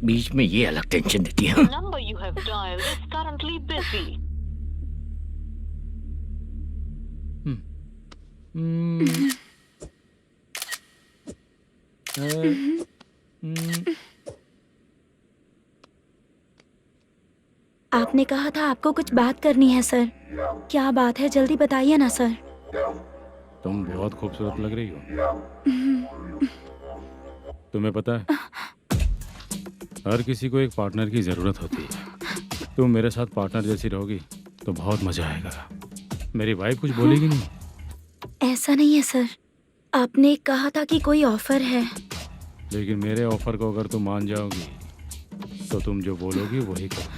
बीच में ये अलग टेंशन देती है। number you have dialed is currently busy. आपने कहा था आपको कुछ बात करनी है सर। क्या बात है, जल्दी बताइए ना सर। तुम बहुत खूबसूरत लग रही हो। तुम्हें पता है, हर किसी को एक पार्टनर की जरूरत होती है। तुम मेरे साथ पार्टनर जैसी रहोगी तो बहुत मजा आएगा। मेरी वाइफ कुछ बोलेगी नहीं? ऐसा नहीं है सर, आपने कहा था कि कोई ऑफर है। लेकिन मेरे ऑफर को अगर तुम मान जाओगी तो तुम जो बोलोगी वही करो।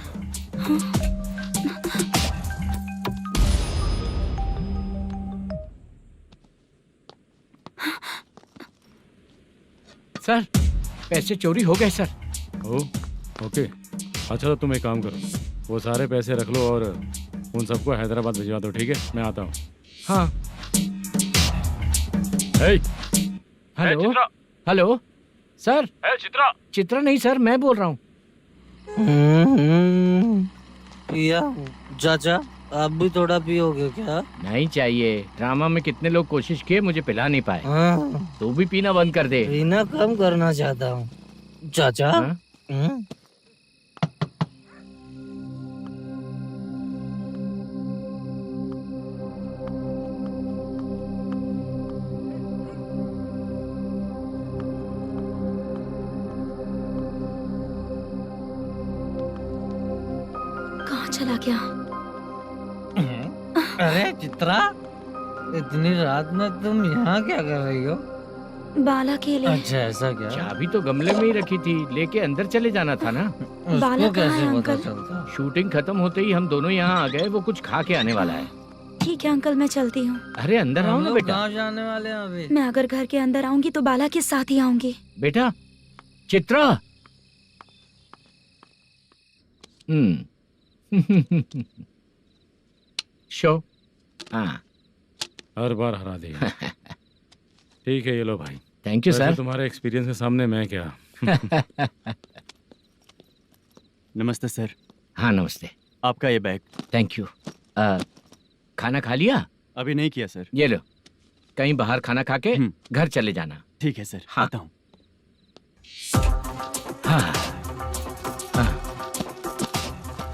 सर, पैसे चोरी हो गए सर। ओके, अच्छा तो तुम एक काम करो, वो सारे पैसे रख लो और उन सबको हैदराबाद भिजवा दो, ठीक है? मैं आता हूँ। हाँ। Hello hello sir. Chitra? Chitra नहीं सर, मैं बोल रहा हूँ। या चाचा, आप भी थोड़ा पियोगे क्या? नहीं चाहिए। ड्रामा में कितने लोग कोशिश किए, मुझे पिला नहीं पाए। तू भी पीना बंद कर दे। पीना कम करना चाहता हूँ चाचा। कहाँ चला गया? अरे चित्रा, इतनी रात में तुम यहाँ क्या कर रही हो? बाला के लिए। अच्छा ऐसा क्या? चाबी तो गमले में ही रखी थी, लेके अंदर चले जाना था ना। बाला कहाँ है कैसे पता अंकल? चलता? शूटिंग खत्म होते ही हम दोनों यहाँ आ गए। वो कुछ खा के आने वाला है। ठीक है अंकल, मैं चलती हूँ। अरे अंदर आओ ना बेटा। कहाँ जाने वाले हैं अभी? मैं अगर घर के अंदर आऊंगी तो बाला के साथ ही आऊंगी। बेटा, चित्रा। शो। हाँ, हर बार हरा देगा। ठीक है, ये लो भाई। Thank you sir. तुम्हारे एक्सपीरियंस के सामने मैं क्या। नमस्ते सर। हाँ नमस्ते। आपका ये बैग। Thank you. खाना खा लिया? अभी नहीं किया सर। ये लो, कहीं बाहर खाना खा के घर चले जाना। ठीक है सर। हाँ। आता हूँ। हाँ।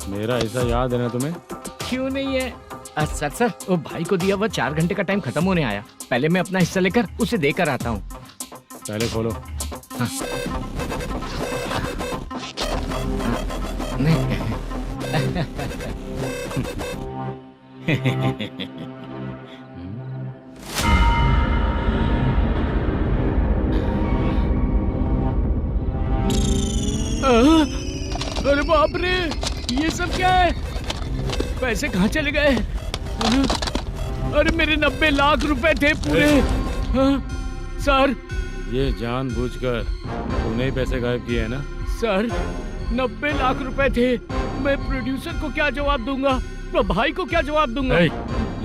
मेरा ऐसा याद है ना तुम्हें? क्यों नहीं है सर, वो भाई को दिया हुआ 4 घंटे का टाइम खत्म होने आया। पहले मैं अपना हिस्सा लेकर उसे देकर आता हूँ। पहले खोलो। हाँ। अरे बाप रे, ये सब क्या है? पैसे कहाँ चले गए? अरे मेरे 90 लाख रुपए थे पूरे। सर, ये जानबूझकर तूने ही पैसे गायब किए हैं ना? सर, 90 लाख रुपए थे। मैं प्रोड्यूसर को क्या जवाब दूंगा? तो भाई को क्या जवाब दूंगा?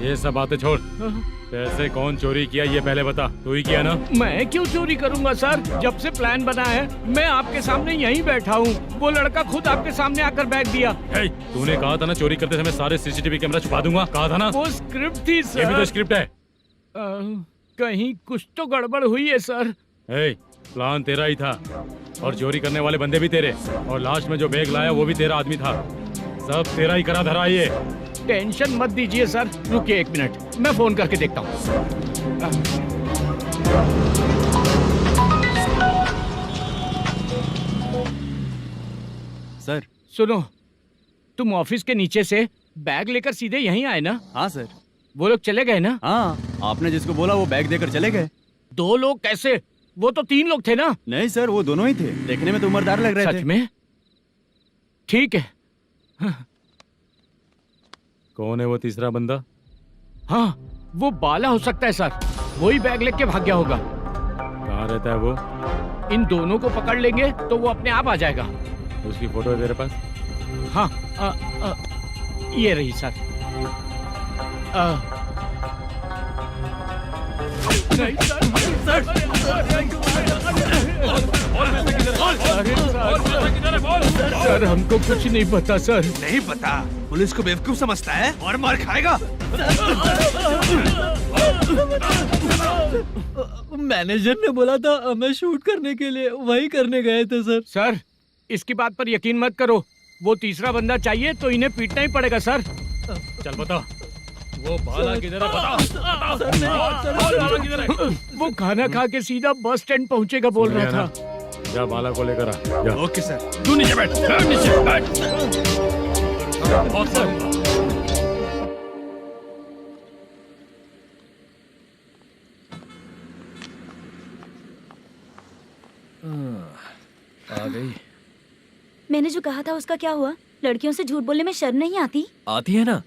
ये सब बातें छोड़। पैसे कौन चोरी किया ये पहले बता। तू ही किया ना? मैं क्यों चोरी करूंगा सर? जब से प्लान बना है मैं आपके सामने यहीं बैठा हूँ। वो लड़का खुद आपके सामने आकर बैग दिया। तूने कहा था ना चोरी करते समय सारे सीसीटीवी कैमरा छुपा दूंगा, कहा था ना? वो स्क्रिप्ट थी सर। ये भी तो स्क्रिप्ट है। कहीं कुछ तो गड़बड़ हुई है सर। प्लान तेरा ही था और चोरी करने वाले बंदे भी तेरे, और लास्ट में जो बैग लाया वो भी तेरा आदमी था। सब तेरा ही करा धरा ये। टेंशन मत दीजिए सर, रुकिए 1 मिनट, मैं फोन करके देखता हूँ। सर सुनो, तुम ऑफिस के नीचे से बैग लेकर सीधे यहीं आए ना? हाँ सर। वो लोग चले गए ना? हाँ, आपने जिसको बोला वो बैग देकर चले गए। 2 लोग कैसे? वो तो 3 लोग थे ना? नहीं सर, वो दोनों ही थे। देखने में तो उम्रदार लग रहे थे। सच में? ठीक है। कौन है वो तीसरा बंदा? हाँ, वो बाला हो सकता है सर। वही बैग लेके भाग गया होगा। कहाँ रहता है वो? इन दोनों को पकड़ लेंगे तो वो अपने आप आ जाएगा। उसकी फोटो है तेरे पास? हाँ, ये रही सर। नहीं सर, हमको कुछ नहीं पता सर। नहीं पता? पुलिस को बेवकूफ समझता है और मार खाएगा। मैनेजर ने बोला था हमें शूट करने के लिए, वही करने गए थे सर। सर, इसकी बात पर यकीन मत करो। वो तीसरा बंदा चाहिए तो इन्हें पीटना ही पड़ेगा सर। चल बता, वो बाला किधर है? बता। बाला किधर है? वो खाना खा के सीधा बस स्टैंड पहुंचेगा बोल रहा था। जा बाला को लेकर आ। जा। Okay sir. तू नीचे बैठ, नीचे बैठ। बहुत सर। आ गई। मैंने जो कहा था उसका क्या हुआ? लड़कियों से झूठ बोलने में शर्म नहीं आती? आती है ना,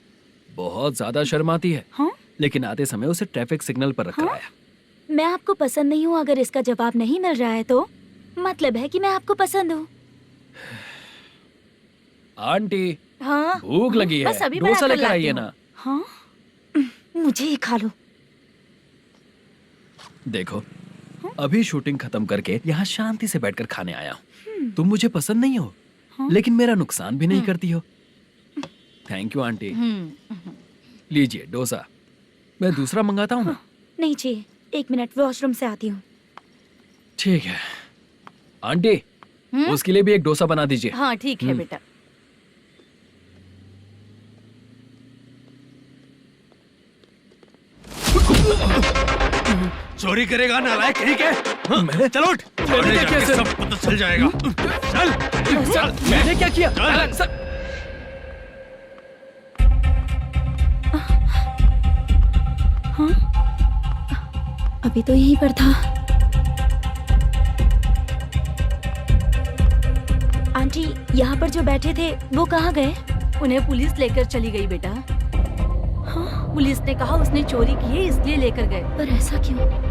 बहुत ज्यादा शर्म आती है। हाँ? लेकिन आते समय उसे ट्रैफिक सिग्नल पर रखकर आया। मैं आपको पसंद नहीं हूँ अगर इसका जवाब नहीं मिल रहा है तो मतलब है कि मैं आपको पसंद हूँ। आंटी, हाँ? भूख लगी है, बस अभी डोसा बनाकर लेकर लाती आइए हूँ। ना। हाँ? मुझे ही खा लो। देखो, अभी शूटिंग खत्म करके यहाँ शांति से बैठकर खाने आया हूँ। तुम मुझे पसंद नहीं हो, लेकिन मेरा नुकसान भी नहीं करती हो। Thank you aunty. लीजिए डोसा। मैं दूसरा मंगाता हूँ ना? नहीं चाहिए, 1 मिनट वॉशरूम से आती हूँ। ठीक है आंटी, उसके लिए भी एक डोसा बना दीजिए। हाँ ठीक है बेटा। चोरी करेगा नालायक कहीं के? हाँ, चल उठ। मैंने क्या किया सर? सब पता चल जाएगा। चल। सर, मैंने क्या किया? सर। हाँ? अभी तो यहीं पर था। आंटी, यहाँ पर जो बैठे थे वो कहाँ गए? उन्हें पुलिस लेकर चली गई बेटा। हाँ? पुलिस ने कहा उसने चोरी की है इसलिए लेकर गए। पर ऐसा क्यों?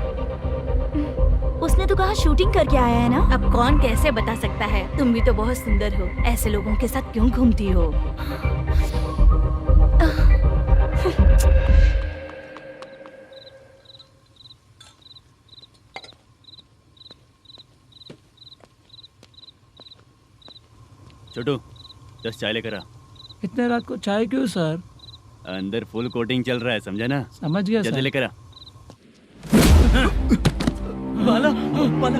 उसने तो कहा शूटिंग करके आया है ना। अब कौन कैसे बता सकता है? तुम भी तो बहुत सुंदर हो, ऐसे लोगों के साथ क्यों घूमती हो? छोटू, 10 चाय लेकर आ। इतने रात को चाय क्यों सर? अंदर फुल कोटिंग चल रहा है, समझा ना? समझ गया जल्दी सर। लेकर आ। बाला, बाला।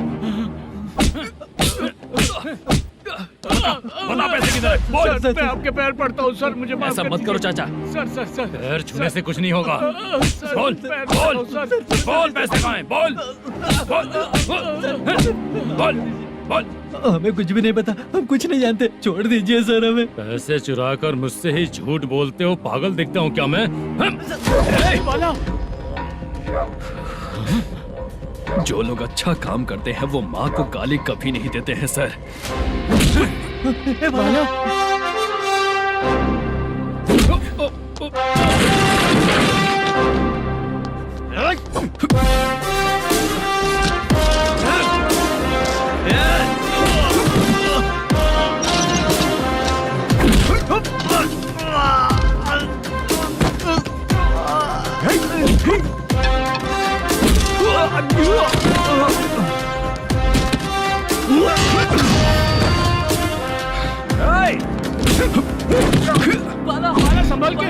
बता पैसे किधर है? बोल। सर, मैं आपके पैर पड़ता हूँ सर, मुझे माफ ऐसा कर मत करो दीजिए। चाचा। सर सर सर, पैर छूने से कुछ नहीं होगा। सर, बोल, पैर बोल, पड़ता हूँ, सर। बोल पैसे कहाँ हैं? बोल, बोल, बोल, बोल। हमें कुछ भी नहीं पता, हम कुछ नहीं जानते, छोड़ दीजिए सर हमें। पैसे चुरा कर मुझसे ही झूठ बोलते हो, पागल दिखता हूँ क्या मैं? बाला, जो लोग अच्छा काम करते हैं वो माँ को गाली कभी नहीं देते हैं सर। बाला। बाला, बाला संभल के।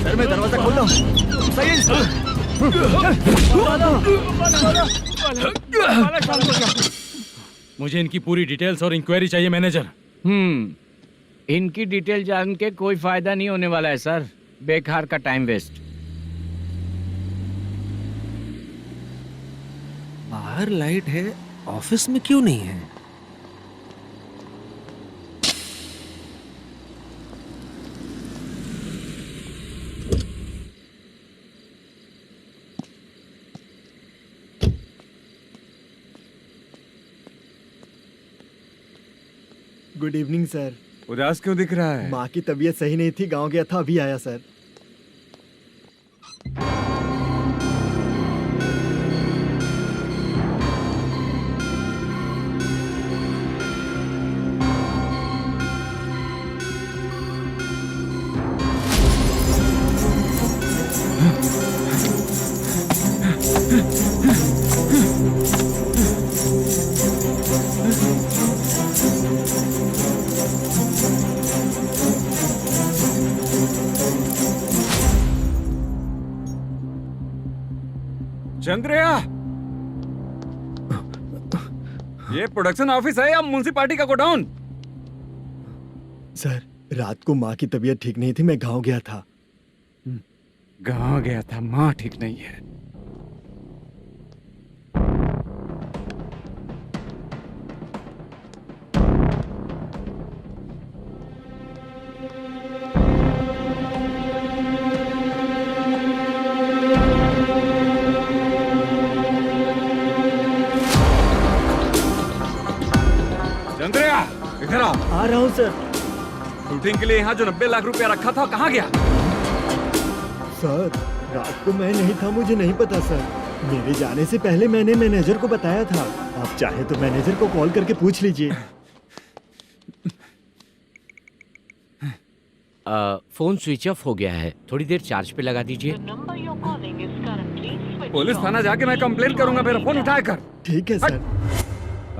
सर मैं दरवाजा खोल रहा हूँ। सही है। मुझे इनकी पूरी डिटेल्स और इंक्वायरी चाहिए मैनेजर। इनकी डिटेल जान के कोई फायदा नहीं होने वाला है सर, बेकार का टाइम वेस्ट। बाहर लाइट है, ऑफिस में क्यों नहीं है? Good evening sir. उदास क्यों दिख रहा है? माँ की तबीयत सही नहीं थी, गांव गया था, अभी आया सर। चंद्रया, ये प्रोडक्शन ऑफिस है या म्युनिसिपालिटी का गोडाउन? सर, रात को माँ की तबीयत ठीक नहीं थी, मैं गांव गया था। गांव गया था, माँ ठीक नहीं है। चंद्रया, इधर आओ। आ रहा हूँ सर। शूटिंग के लिए यहाँ जो 90 लाख रुपया रखा था, कहाँ गया? सर, रात को मैं नहीं था, मुझे नहीं पता सर। मेरे जाने से पहले मैंने मैनेजर को बताया था। आप चाहे तो मैनेजर को कॉल करके पूछ लीजिए। फोन स्विच ऑफ हो गया है, थोड़ी देर चार्ज पे लगा दीजिए। पुलिस थाना जाके मैं कंप्लेन करूंगा, मेरा फोन उठाया कर। ठीक है सर।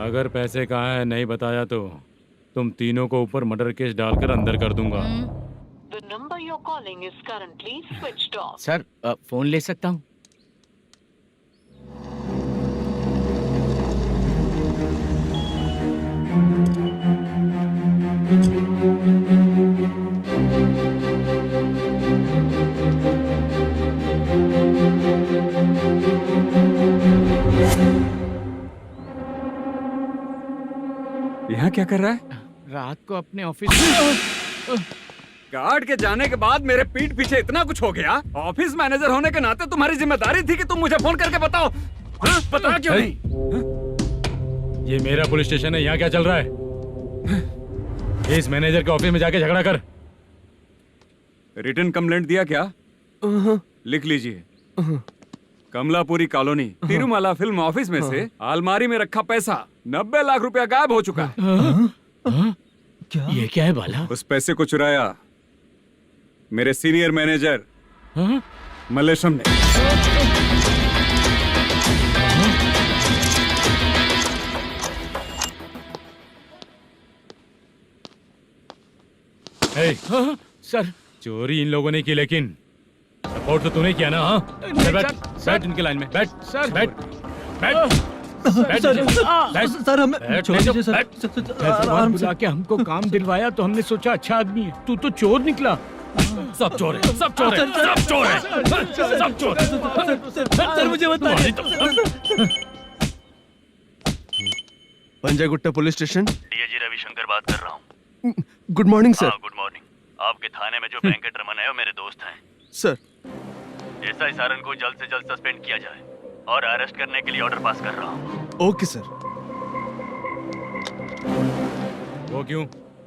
अगर पैसे कहाँ है नहीं बताया तो तुम तीनों को ऊपर मर्डर केस डालकर अंदर कर दूंगा। The number you're calling is currently switched off. Sir, phone ले सकता हूँ? यहाँ क्या कर रहा है? रात को अपने ऑफिस गार्ड के जाने के बाद मेरे पीठ पीछे इतना कुछ हो गया। ऑफिस मैनेजर होने के नाते तुम्हारी जिम्मेदारी थी कि तुम मुझे फोन करके बताओ। हाँ? पता क्यों नहीं? ये मेरा पुलिस स्टेशन है, यहाँ क्या चल रहा है? इस मैनेजर के ऑफिस में जाके झगड़ा कर। रिटन कंप्लेंट दिया क्या? लिख लीजिए। Kamalapuri colony, Tirumala film office में से अलमारी में रखा पैसा 90 लाख रुपया गायब हो चुका है। क्या? ये क्या है बाला? उस पैसे को चुराया मेरे सीनियर मैनेजर मल्लेशम ने। सर, चोरी इन लोगों ने की, लेकिन सपोर्ट तो तूने किया ना? हाँ, बैठ इनके लाइन में, बैठ सर, बैठ सर, हमें छोड़ दीजिए सर। आराम से के हमको काम दिलवाया तो हमने सोचा अच्छा आदमी है, तू तो चोर निकला। सब चोर है, सब चोर है, सब चोर है, सब चोर है। सर, मुझे बताइए। Panjagutta police station, DIG Ravishankar बात कर रहा हूँ। Good morning sir. Good morning. आपके थाने में जो वेंकट रमन है वो मेरे दोस्त हैं। सर, एसआई सारंग को जल्द से जल्द सस्पेंड किया जाए और अरेस्ट करने के लिए ऑर्डर पास कर रहा हूँ। Okay sir. वो क्यों?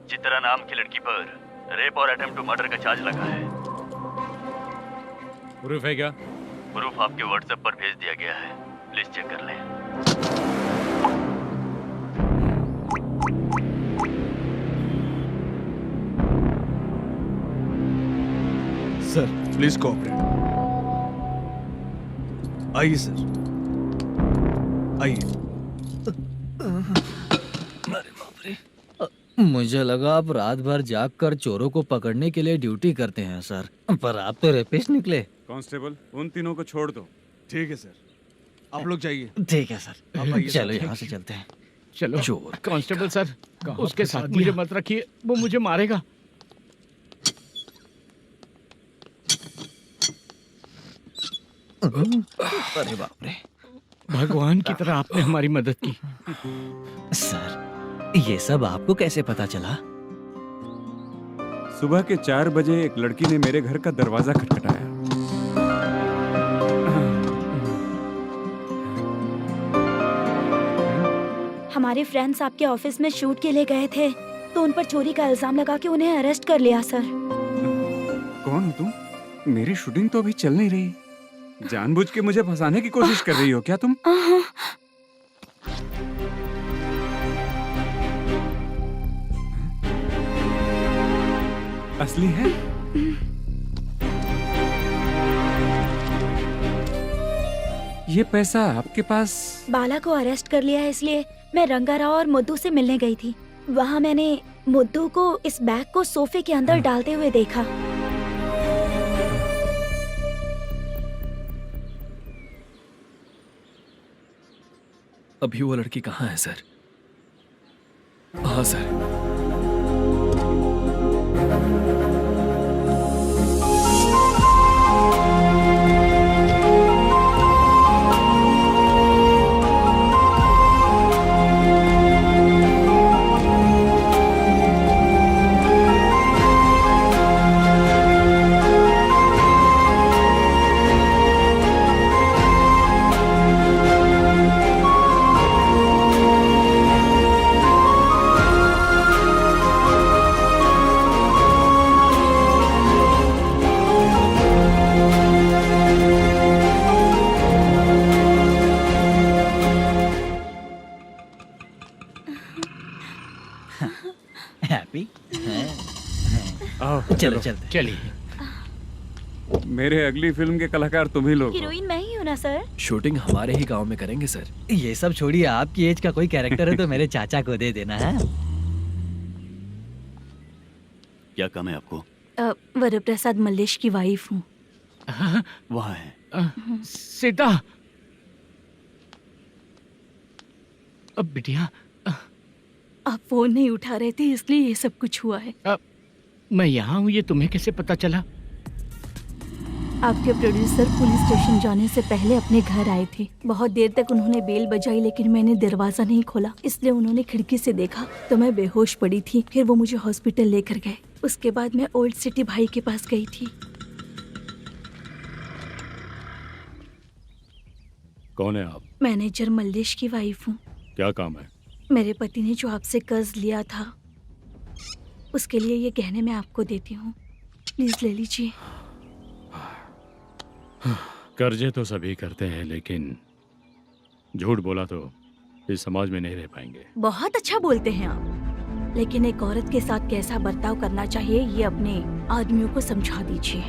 चित्रा नाम की लड़की पर रेप और अटेम्प्ट टू मर्डर का चार्ज लगा है। प्रूफ है क्या? प्रूफ आपके व्हाट्सएप पर भेज दिया गया है, प्लीज चेक कर लें। Sir, please cooperate. आइए सर, आइए। मुझे लगा आप रात भर जाग कर चोरों को पकड़ने के लिए ड्यूटी करते हैं सर, पर आप तो रेपिस्ट निकले। कांस्टेबल, उन तीनों को छोड़ दो। ठीक है सर, आप लोग जाइए। ठीक है सर, चलो यहाँ से चलते हैं। चलो। चोर कांस्टेबल सर, उसके साथ मुझे मत रखिए, वो मुझे मारेगा। अरे बाप रे, भगवान की तरह आपने हमारी मदद की। सर, ये सब आपको कैसे पता चला? सुबह के 4 बजे एक लड़की ने मेरे घर का दरवाजा खटखटाया। हमारे फ्रेंड्स आपके ऑफिस में शूट के लिए गए थे। तो उन पर चोरी का इल्जाम लगा के उन्हें अरेस्ट कर लिया सर। कौन हो तुम? मेरी शूटिंग तो अभी चल नहीं रही। जानबूझ के मुझे फंसाने की कोशिश कर रही हो क्या तुम? असली है? ये पैसा आपके पास? बाला को अरेस्ट कर लिया है इसलिए मैं रंगाराव और मुद्दू से मिलने गई थी। वहाँ मैंने मुद्दू को इस बैग को सोफे के अंदर डालते हुए देखा। अभी वो लड़की कहाँ है सर? हाँ सर। हैप्पी? चलो चलते। चलिए। मेरे अगली फिल्म के कलाकार तुम ही लोग हो। हीरोइन मैं ही हूँ ना सर? शूटिंग हमारे ही गांव में करेंगे सर। ये सब छोड़िए, आपकी एज का कोई कैरेक्टर है तो मेरे चाचा को दे देना है। क्या काम है आपको? वरप्रसाद मल्लेश की वाइफ हूँ। वहाँ है। सीता। अब बिटिया आप फोन नहीं उठा रहे थे इसलिए ये सब कुछ हुआ है। मैं यहाँ हूँ, ये तुम्हें कैसे पता चला? आपके प्रोड्यूसर पुलिस स्टेशन जाने से पहले अपने घर आए थे। बहुत देर तक उन्होंने बेल बजाई लेकिन मैंने दरवाजा नहीं खोला, इसलिए उन्होंने खिड़की से देखा तो मैं बेहोश पड़ी थी। फिर वो मुझे हॉस्पिटल लेकर गए। उसके बाद मैं ओल्ड सिटी भाई के पास गई थी। कौन है आप? मैनेजर मल्लेश की वाइफ हूँ। क्या काम है? मेरे पति ने जो आपसे कर्ज लिया था उसके लिए ये गहने मैं आपको देती हूँ, प्लीज ले लीजिए। कर्जे तो सभी करते हैं लेकिन झूठ बोला तो इस समाज में नहीं रह पाएंगे। बहुत अच्छा बोलते हैं आप, लेकिन एक औरत के साथ कैसा बर्ताव करना चाहिए ये अपने आदमियों को समझा दीजिए।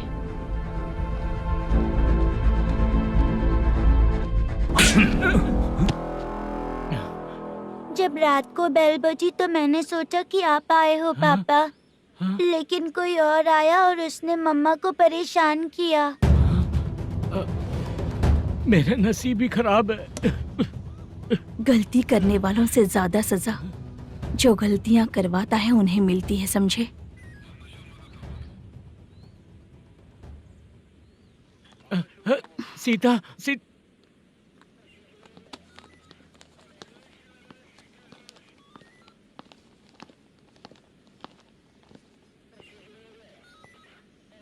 जब रात को बेल बजी तो मैंने सोचा कि आप आए हो पापा। लेकिन कोई और आया और उसने मम्मा को परेशान किया। मेरा नसीब ही खराब है। गलती करने वालों से ज्यादा सजा जो गलतियां करवाता है उन्हें मिलती है, समझे? सीता,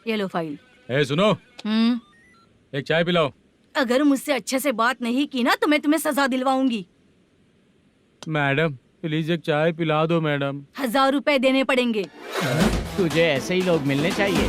ये लो फाइल। ए सुनो, एक चाय पिलाओ। अगर मुझसे अच्छे से बात नहीं की ना तो मैं तुम्हें सजा दिलवाऊंगी। मैडम प्लीज एक चाय पिला दो मैडम। 1000 रुपए देने पड़ेंगे। तुझे ऐसे ही लोग मिलने चाहिए।